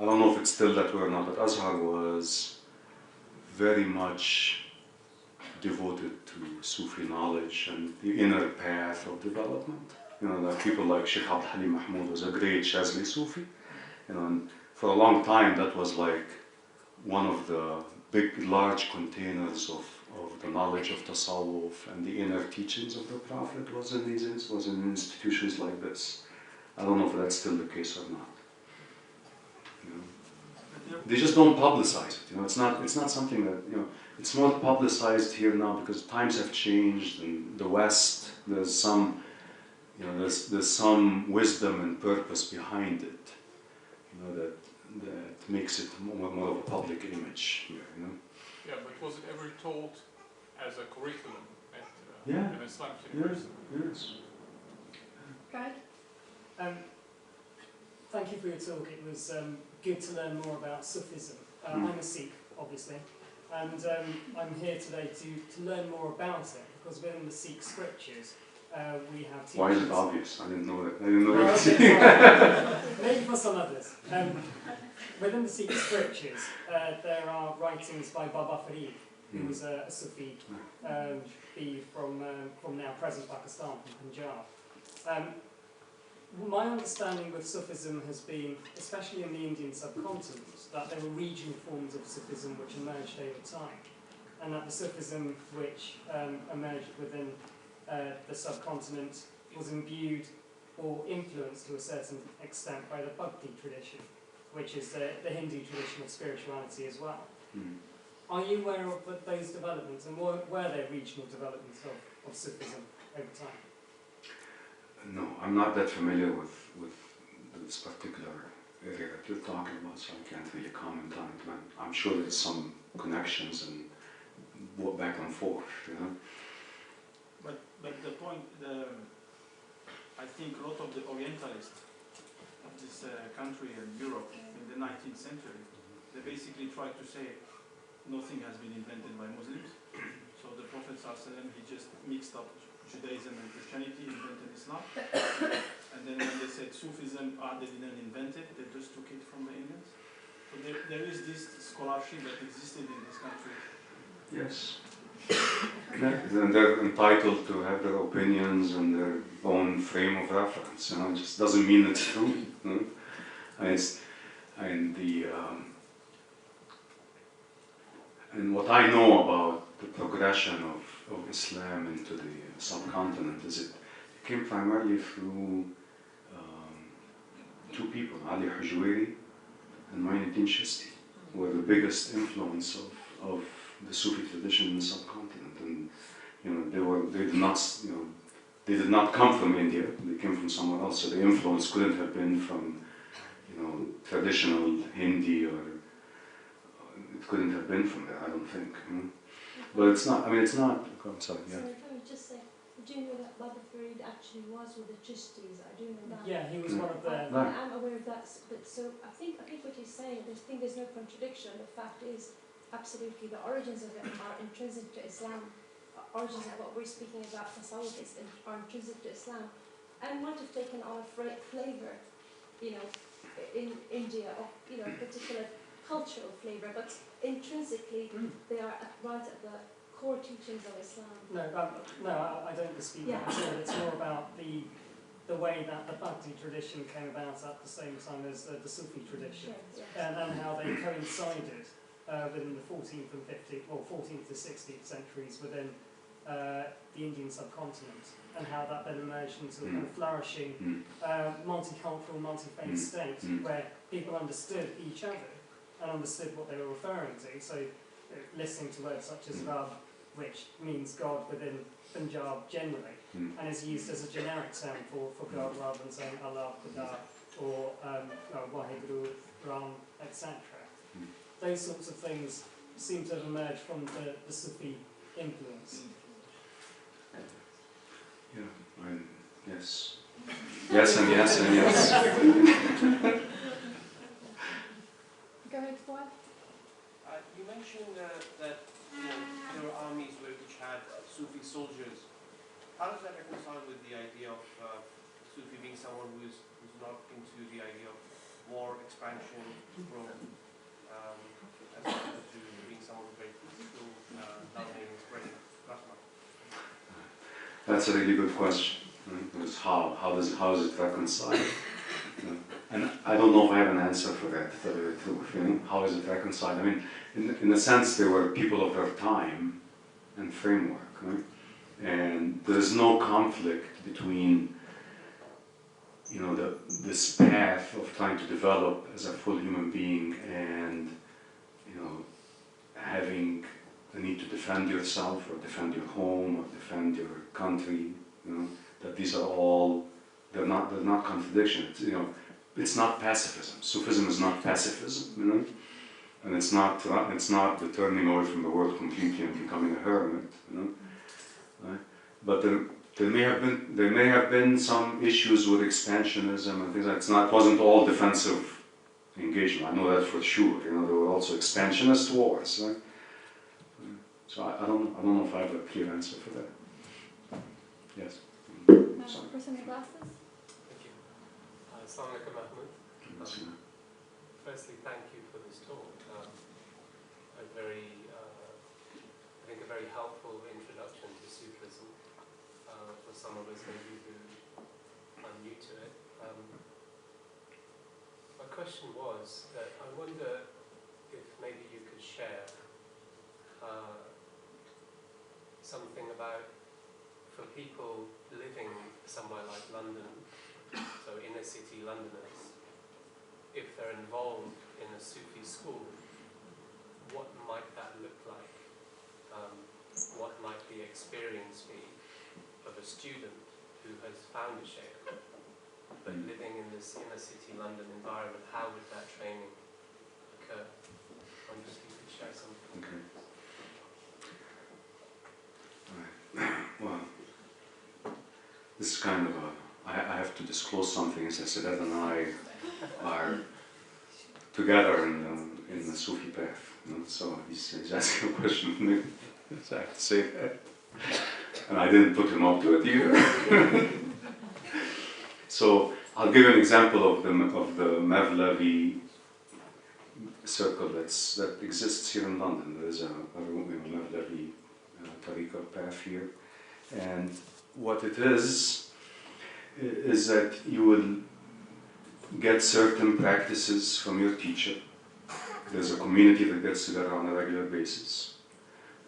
I don't know if it's still that way or not, but Azhar was very much devoted to Sufi knowledge and the inner path of development. Like people like Sheikh Mahmoud was a great Shazli Sufi. And for a long time that was like one of the big, large containers of the knowledge of Tassawuf and the inner teachings of the Prophet was in institutions like this. I don't know if that's still the case or not. They just don't publicize it. It's not something that it's not publicized here now because times have changed. In the West, there's some there's some wisdom and purpose behind it. That makes it more of a public image here. Yeah, but was it ever taught as a curriculum at an Islamic university? Yes. Go ahead. Thank you for your talk. It was good to learn more about Sufism. I'm a Sikh, obviously, and I'm here today to learn more about it, because within the Sikh scriptures we have teachings. Why is it obvious? I didn't know that. I didn't know that. Maybe for some others. Within the Sikh scriptures, there are writings by Baba Farid, who was a Sufi, from now present Pakistan, from Punjab. My understanding with Sufism has been, especially in the Indian subcontinent, that there were regional forms of Sufism which emerged over time. and that the Sufism which emerged within the subcontinent was imbued or influenced to a certain extent by the Bhakti tradition, which is the Hindu tradition of spirituality as well. Are you aware of those developments, and were there regional developments of Sufism over time? No, I'm not that familiar with this particular area that you're talking about, so I can't really comment on it. But I'm sure there's some connections and back and forth, you know. But the point, I think a lot of the Orientalists of this country and Europe in the 19th century, they basically tried to say nothing has been invented by Muslims. So the Prophet ﷺ, he just mixed up Judaism and Christianity, invented Islam. And then when they said Sufism, they didn't invent it, they just took it from the Indians. So there is this scholarship that existed in this country. Yes. And they're entitled to have their opinions and their own frame of reference. You know, it just doesn't mean it's true. You know? And what I know about the progression of Islam into the subcontinent is it came primarily through two people, Ali Hujwiri and Mu'in Shishti, were the biggest influence of the Sufi tradition in the subcontinent. And you know, they did not come from India, they came from somewhere else, so the influence couldn't have been from, you know, traditional Hindi, or it couldn't have been from there, I don't think. You know? But it's not, I mean, it's not, I'm sorry, yeah. Sorry, can I just say, do you know that Mevlevi Wird actually was with the Chishtis? I do know that. Yeah, he was one of the... I am aware of that, but so I think what he's saying, there's no contradiction. The fact is, absolutely, the origins of it are intrinsic to Islam. Origins of what we're speaking about, Tassawuf, are intrinsic to Islam, and might have taken on a flavor, you know, in India, of, you know, a particular cultural flavor, but intrinsically they are right at the core teachings of Islam. No, I don't dispute that at all. It's more about the way that the Bhakti tradition came about at the same time as the Sufi tradition, Sure, and how they coincided within the 14th and 15th, or 14th to 16th centuries within the Indian subcontinent, and how that then emerged into a kind of flourishing, multicultural, multi-faith state where people understood each other and understood what they were referring to. So, listening to words such as Rab, which means God within Punjab generally, and is used as a generic term for God rather than saying Allah, Khuda, or Waheguru, Ram, etc. Those sorts of things seem to have emerged from the Sufi influence. Yeah, yes. Yes and yes and yes. Go ahead, Fuad. You mentioned that there were armies which had Sufi soldiers. How does that reconcile with the idea of Sufi being someone who's not into the idea of war, expansion, growth, as opposed to being someone who's very peaceful, loving, spreading Rahma? That's a really good question. Right? How is it reconciled? And I don't know if I have an answer for that, to tell you the truth. You know? How is it reconciled? I mean, in a sense, they were people of their time and framework, right? And there's no conflict between, you know, this path of trying to develop as a full human being and, you know, having the need to defend yourself or defend your home or defend your country. You know, that these are all they're not contradictions. You know, it's not pacifism. Sufism is not pacifism. You know, and it's not the turning away from the world completely and becoming a hermit. You know, right? But there may have been some issues with expansionism and things like that. It wasn't all defensive engagement. I know that for sure. You know, there were also expansionist wars. Right? So I don't know if I have a clear answer for that. Yes. Person in glasses. Thank you. Assalamu alaikum, Mahmoud. Firstly, thank you for this talk. I think a very helpful introduction to Sufism for some of us maybe who are new to it. My question was that I wonder if maybe you could share something about, for people living somewhere like London, so inner city Londoners, if they're involved in a Sufi school, what might that look like? What might the experience be of a student who has found a sheikh, but living in this inner city London environment? How would that training occur? I wonder if you could share something. Okay. Well, this is kind of a, I have to disclose something. As I said, Ed and I are together in the Sufi path. You know? So he's asking a question of me. So I have to say that. And I didn't put him up to it either. So I'll give you an example of the Mevlevi circle that exists here in London. There is a Mevlevi tariqa path here. And what it is that you will get certain practices from your teacher. There's a community that gets together on a regular basis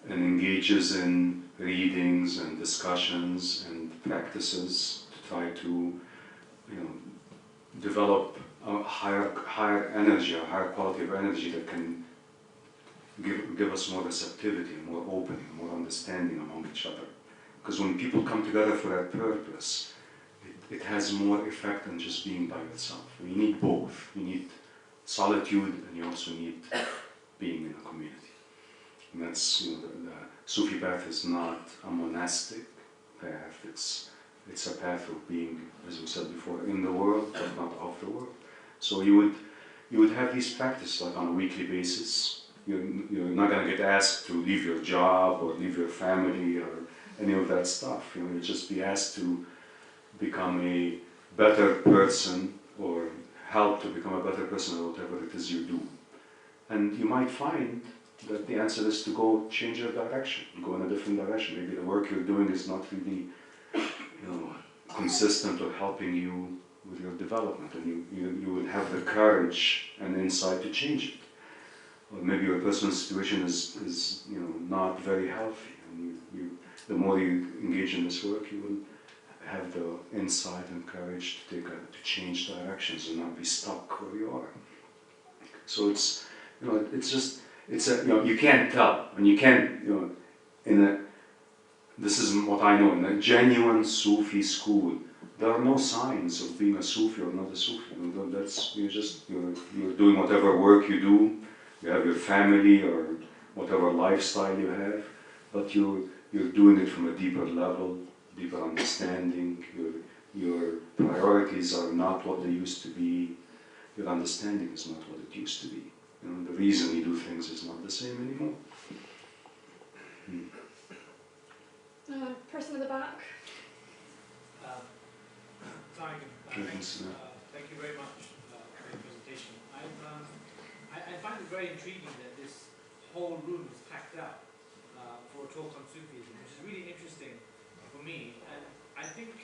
and engages in readings and discussions and practices to try to, develop a higher energy, a higher quality of energy that can give us more receptivity, more opening, more understanding among each other. Because when people come together for that purpose, it has more effect than just being by yourself. You need both. You need solitude, and you also need being in a community. And that's, the Sufi path is not a monastic path. It's a path of being, as we said before, in the world, but not of the world. So you would have these practices like on a weekly basis. You're not going to get asked to leave your job or leave your family or any of that stuff. You'll just be asked to become a better person or help to become a better person or whatever it is you do. And you might find that the answer is to go change your direction, go in a different direction. Maybe the work you're doing is not really, consistent or helping you with your development, and you would have the courage and insight to change it. Or maybe your personal situation is not very healthy, and the more you engage in this work, you will have the insight and courage to change directions and not be stuck where you are. So you can't tell, and you can't, this is what I know, in a genuine Sufi school, there are no signs of being a Sufi or not a Sufi. You're doing whatever work you do, you have your family or whatever lifestyle you have, but you're doing it from a deeper level, deeper understanding. Your priorities are not what they used to be. Your understanding is not what it used to be. The reason you do things is not the same anymore. Person in the back. Thank you very much for the presentation. I find it very intriguing that this whole room is packed out for a talk on Sufism, which is really interesting for me. And I think,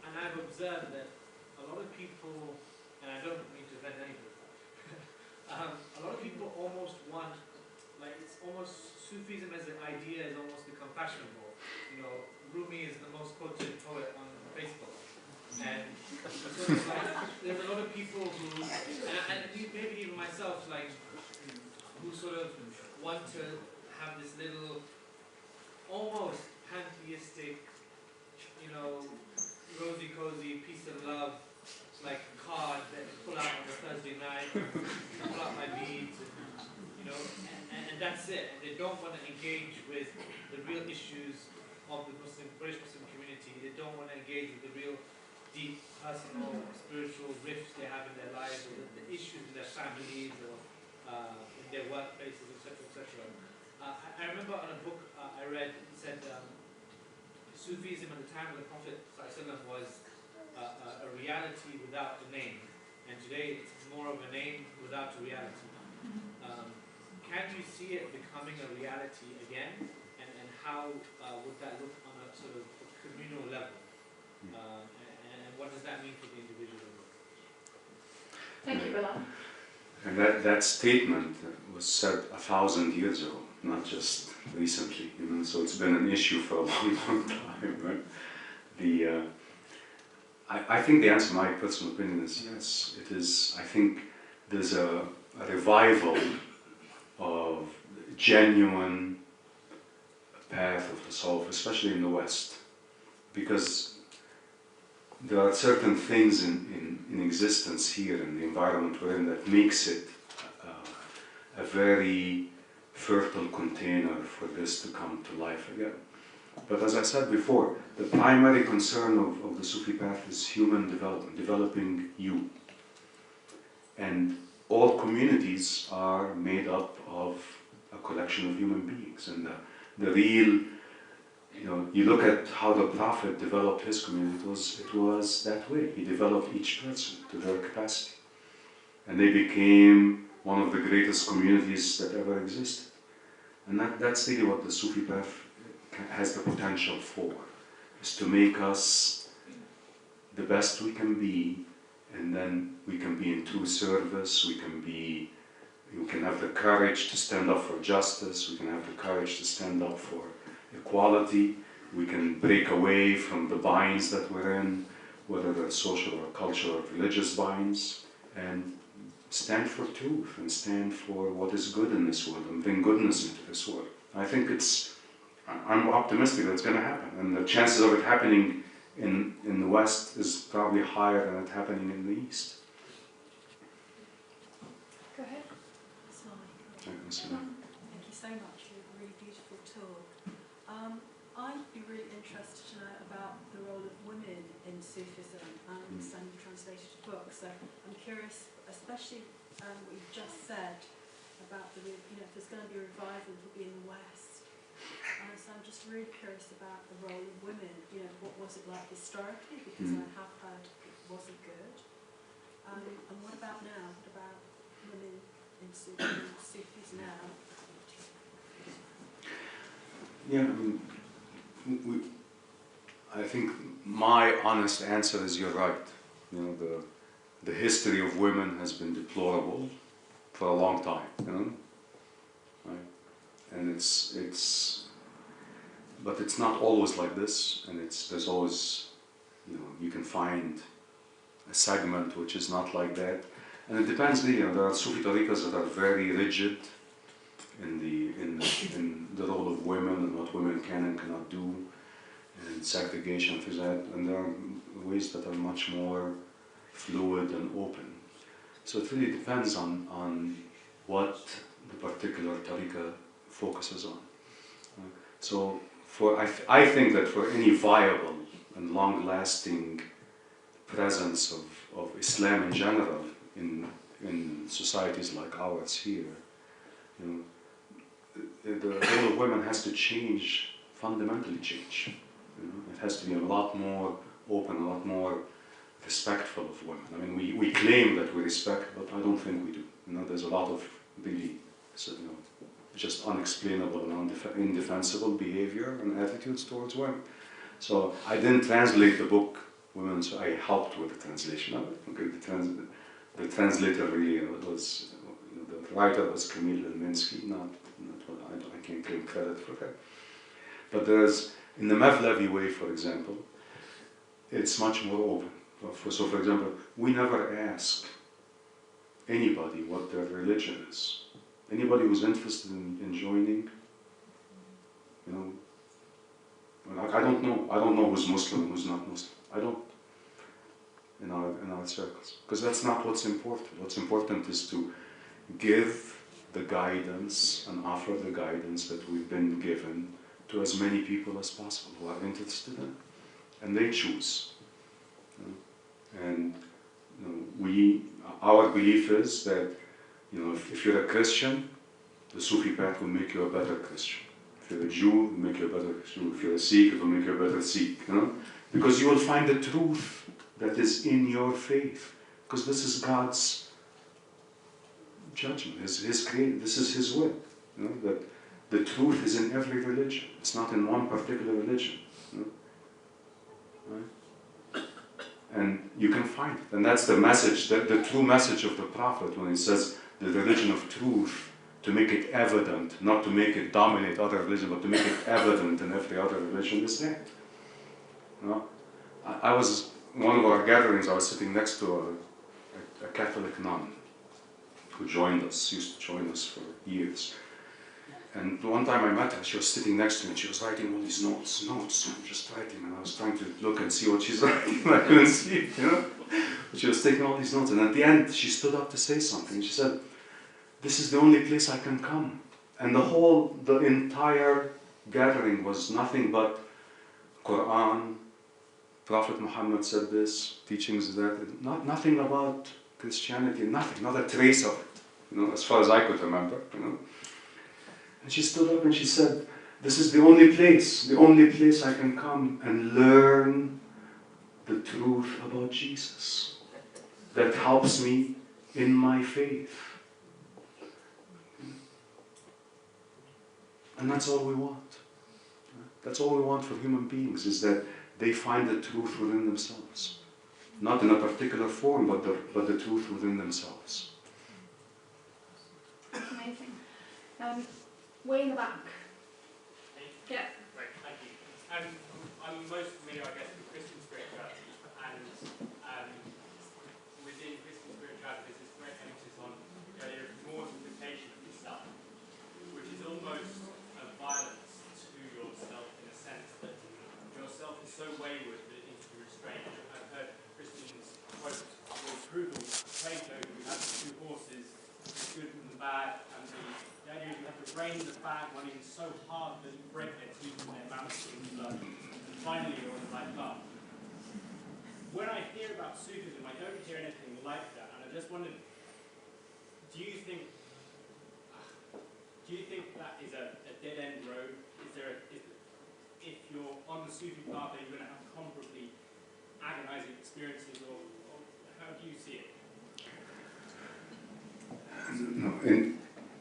and I've observed that a lot of people, and I don't mean to offend anybody, a lot of people almost want, it's almost Sufism as an idea is almost become fashionable. Rumi is the most quoted poet on Facebook. And sort of there's a lot of people who, and maybe even myself, who sort of want to have this little, almost pantheistic, rosy cozy, peace and love, card that I pull out on a Thursday night, pull out my beads, and that's it. And they don't want to engage with the real issues of the British Muslim community. They don't want to engage with the real deep personal, spiritual rifts they have in their lives, or the issues in their families, or in their workplaces, etc., etc. I remember on a book I read, it said Sufism at the time of the Prophet ﷺ was a reality without a name, and today it's more of a name without a reality. Can you see it becoming a reality again, and how would that look on a sort of communal level? And what does that mean for the individual? Thank you, Bilal. And that statement was said 1,000 years ago. not just recently. So it's been an issue for a long, long time. Right? I think the answer, my personal opinion, is yes. It is. I think there's a revival of genuine path of Tassawuf, especially in the West, because there are certain things in existence here in the environment we're in that makes it a very fertile container for this to come to life again. But as I said before, the primary concern of the Sufi path is human development, developing you. And all communities are made up of a collection of human beings. And the real, you look at how the Prophet developed his community, it was that way. He developed each person to their capacity. And they became one of the greatest communities that ever existed. And that's really what the Sufi path has the potential for, is to make us the best we can be, and then we can be in true service, we can have the courage to stand up for justice, we can have the courage to stand up for equality, we can break away from the binds that we're in, whether they're social or cultural or religious binds, and stand for truth and stand for what is good in this world and bring goodness into this world. I think I'm optimistic that it's going to happen, and the chances of it happening in the West is probably higher than it happening in the East. Go ahead. Thank you so much for a really beautiful talk. I'd be really interested to know about the role of women in Sufism. I understand you translated a book, so I'm curious, especially what you've just said about if there's going to be a revival, it'll be in the West. So I'm just really curious about the role of women. What was it like historically? Because I have heard it wasn't good. And what about now? What about women in Sufis now? Yeah, I think my honest answer is you're right. The history of women has been deplorable for a long time. Right? And but it's not always like this, and there's always, you can find a segment which is not like that, and it depends really. There are Sufi tariqas that are very rigid in the role of women and what women can and cannot do, and segregation and things like that, and there are ways that are much more fluid and open. So it really depends on what the particular tariqa focuses on. So I think that for any viable and long-lasting presence of Islam in general in societies like ours here, the role of women has to change, fundamentally change. It has to be a lot more open, a lot more respectful of women. I mean, we claim that we respect, but I don't think we do. There's a lot of really, just unexplainable and indefensible behavior and attitudes towards women. So I didn't translate the book Women, so I helped with the translation of it. Okay, the translator really was, the writer was Kabir Helminski, I can't claim credit for that. But there's, in the Mevlevi way, for example, it's much more open. So for example, we never ask anybody what their religion is. Anybody who's interested in joining, I don't know who's Muslim and who's not Muslim. I don't, in our circles. Because that's not what's important. What's important is to give the guidance and offer the guidance that we've been given to as many people as possible who are interested in it. And they choose. And our belief is that if you're a Christian, the Sufi path will make you a better Christian. If you're a Jew, it will make you a better Jew. If you're a Sikh, it will make you a better Sikh. Because you will find the truth that is in your faith. Because this is God's judgment, His creation. This is His will. That the truth is in every religion. It's not in one particular religion. Right? And you can find it. And that's the message, the true message of the Prophet when he says the religion of truth to make it evident, not to make it dominate other religions, but to make it evident in every other religion, is that. You know? I was, one of our gatherings, I was sitting next to a Catholic nun who joined us, used to join us for years. And one time I met her, she was sitting next to me and she was writing all these notes, I'm just writing, and I was trying to look and see what she's writing, and I couldn't see, you know? But she was taking all these notes, and at the end she stood up to say something. She said, "This is the only place I can come." And the entire gathering was nothing but Quran, Prophet Muhammad said this, teachings that, nothing about Christianity, nothing, not a trace of it, you know, as far as I could remember, you know. And she stood up and she said, "This is the only place I can come and learn the truth about Jesus that helps me in my faith." And that's all we want. That's all we want for human beings, is that they find the truth within themselves. Not in a particular form, but the truth within themselves. Amazing. Way in the back. Yeah. Great, thank you. I'm most familiar, I guess, with Christian spirituality, and within Christian spirituality there's this great emphasis on the idea of mortification of yourself, which is almost a violence to yourself in a sense that yourself is so wayward that it needs to be restrained. I've heard Christians quote with Krugel, Plato, who has the two horses, the good and the bad, and the idea is you have to rein the bad one in so hard that you break their teeth and their mouths in blood, and finally you're like love. When I hear about Sufism, I don't hear anything like that, and I just wondered, do you think that is a dead-end road? If you're on the Sufi path, are you going to have comparably agonizing experiences, or how do you see it? No,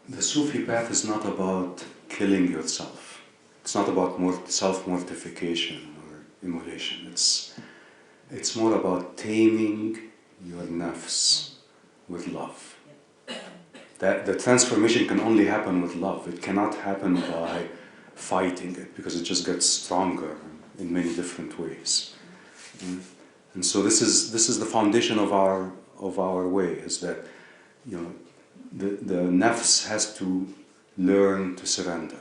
the Sufi path is not about killing yourself. It's not about self-mortification or immolation. It's more about taming your nafs with love. That the transformation can only happen with love. It cannot happen by fighting it, because it just gets stronger in many different ways. And so this is the foundation of our way, is that, you know, the nafs has to learn to surrender.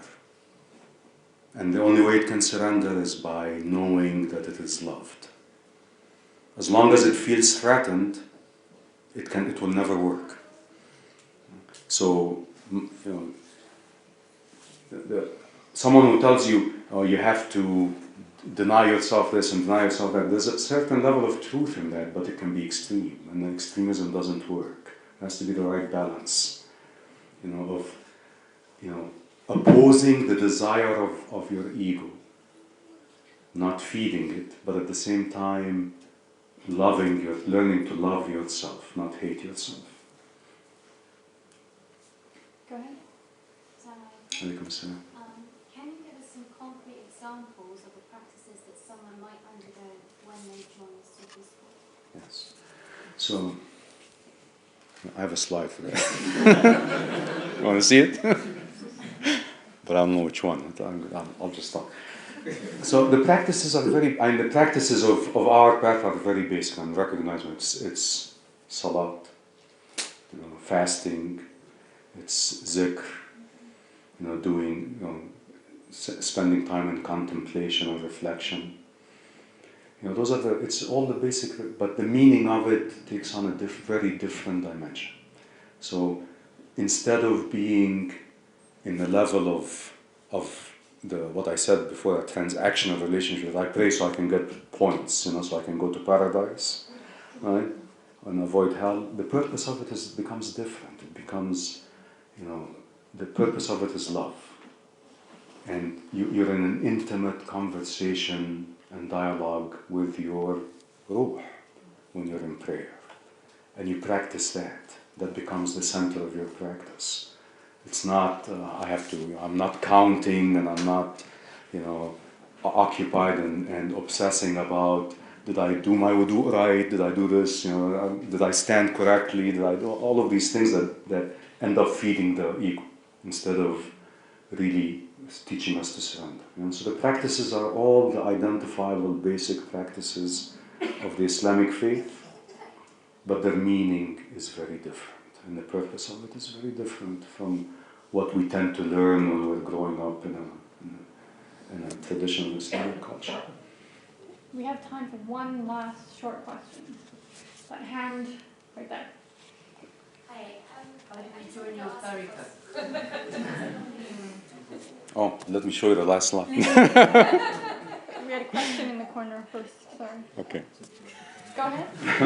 And the only way it can surrender is by knowing that it is loved. As long as it feels threatened, it will never work. So, you know, someone who tells you, "Oh, you have to deny yourself this and deny yourself that," there's a certain level of truth in that, but it can be extreme, and the extremism doesn't work. It has to be the right balance, you know, of, you know, opposing the desire of your ego, not feeding it, but at the same time learning to love yourself, not hate yourself. Go ahead. Alaikum salam. Can you give us some concrete examples of the practices that someone might undergo when they join the Sufi school? Yes. So, I have a slide for that. You want to see it? But I don't know which one. I'll just stop. So the practices are the practices of our path are very basic and recognized. It's salat, you know, fasting, it's zikr, you know, doing, you know, spending time in contemplation or reflection. You know, it's all the basic, but the meaning of it takes on a very different dimension. So instead of being in the level of what I said before, a transactional relationship, I pray so I can get points, you know, so I can go to paradise, right, and avoid hell. The purpose of it becomes different. It becomes, you know, the purpose of it is love. And you're in an intimate conversation and dialogue with your ruh when you're in prayer. And you practice that. That becomes the center of your practice. It's not, I'm not counting, and I'm not, you know, occupied and obsessing about, did I do my wudu right? Did I do this? You know, did I stand correctly? Did I do all of these things that end up feeding the ego? instead of really teaching us to surrender. So the practices are all the identifiable basic practices of the Islamic faith, but their meaning is very different, and the purpose of it is very different from what we tend to learn when we're growing up in a traditional Islamic culture. We have time for one last short question. That hand right there. Hi, I join your tariqah. Oh, let me show you the last slide. We had a question in the corner first, sorry. Okay. Go ahead. Can I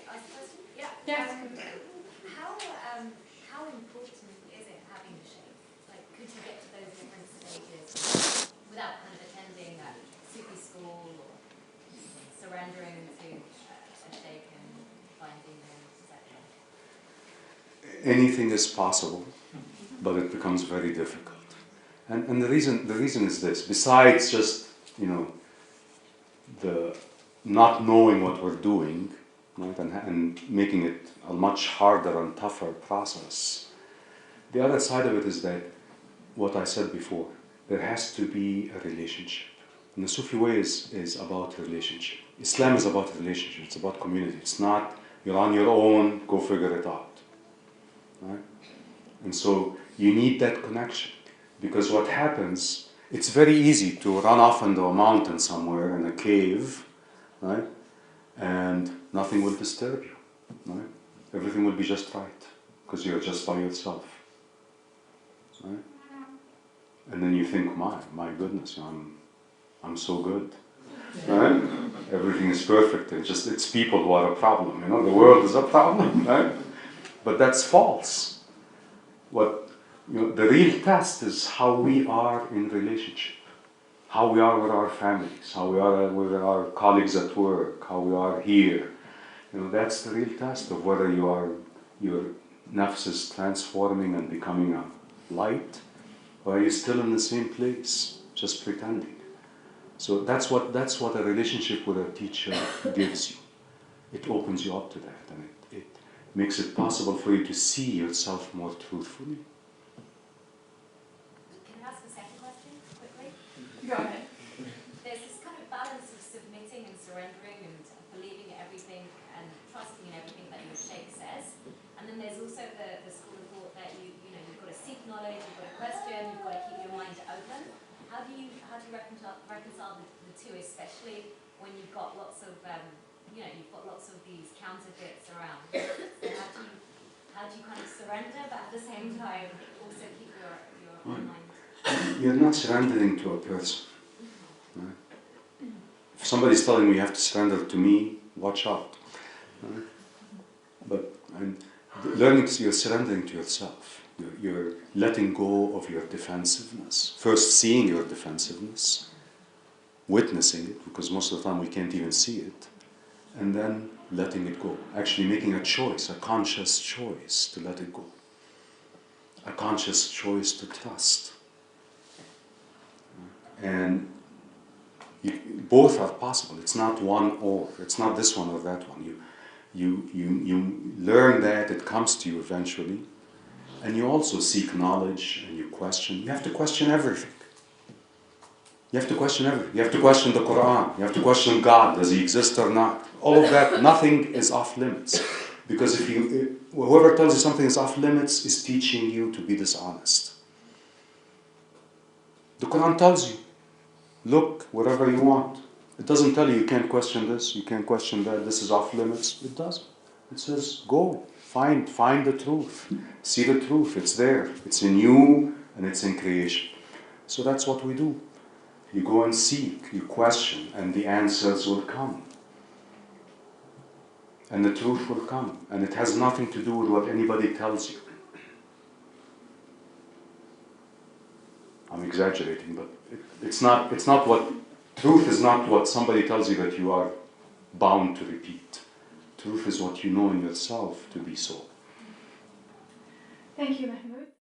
ask a question? Yeah. Yes. How important is it having a shaykh? Like, could you get to those different stages without kind of attending a Sufi school or surrendering to a shaykh and finding them, etc.? Anything is possible, but it becomes very difficult. And the reason is this. Besides just, the not knowing what we're doing, right, and making it a much harder and tougher process, the other side of it is that what I said before, there has to be a relationship. And the Sufi way is about relationship. Islam is about relationship. It's about community. It's not you're on your own, go figure it out. Right? And so you need that connection, because what happens, it's very easy to run off into a mountain somewhere in a cave, right? And nothing will disturb you, right? Everything will be just right, because you're just by yourself, right? And then you think, my goodness, I'm so good, right? Everything is perfect, and it's people who are a problem, the world is a problem, right? But that's false. The real test is how we are in relationship, how we are with our families, how we are with our colleagues at work, how we are here. That's the real test of whether your nafs is transforming and becoming a light, or are you still in the same place, just pretending. So that's what a relationship with a teacher gives you. It opens you up to that, and it makes it possible for you to see yourself more truthfully. Can I ask a second question quickly? Go ahead. There's this kind of balance of submitting and surrendering and believing in everything and trusting in everything that your sheikh says. And then there's also the school of thought that you've got to seek knowledge, you've got to question, you've got to keep your mind open. How do you reconcile the two, especially when you've got lots of you've got lots of these counterfeits around? So how do you kind of surrender, but at the same time also keep your own mind? You're not surrendering to a person. Right? If somebody's telling you you have to surrender to me, watch out. Right? But you're surrendering to yourself. You're letting go of your defensiveness. First seeing your defensiveness, witnessing it, because most of the time we can't even see it, and then letting it go. Actually making a choice, a conscious choice to let it go. A conscious choice to trust. And both are possible. It's not one or. It's not this one or that one. You learn that, it comes to you eventually, and you also seek knowledge and you question. You have to question everything. You have to question everything. You have to question the Quran. You have to question God. Does He exist or not? All of that, nothing is off limits. Because whoever tells you something is off limits is teaching you to be dishonest. The Quran tells you, look wherever you want. It doesn't tell you can't question this, you can't question that, this is off limits. It doesn't. It says, go, find the truth. See the truth, it's there. It's in you and it's in creation. So that's what we do. You go and seek, you question, and the answers will come. And the truth will come. And it has nothing to do with what anybody tells you. I'm exaggerating, but it's not what, truth is not what somebody tells you that you are bound to repeat. Truth is what you know in yourself to be so. Thank you, Mahmoud.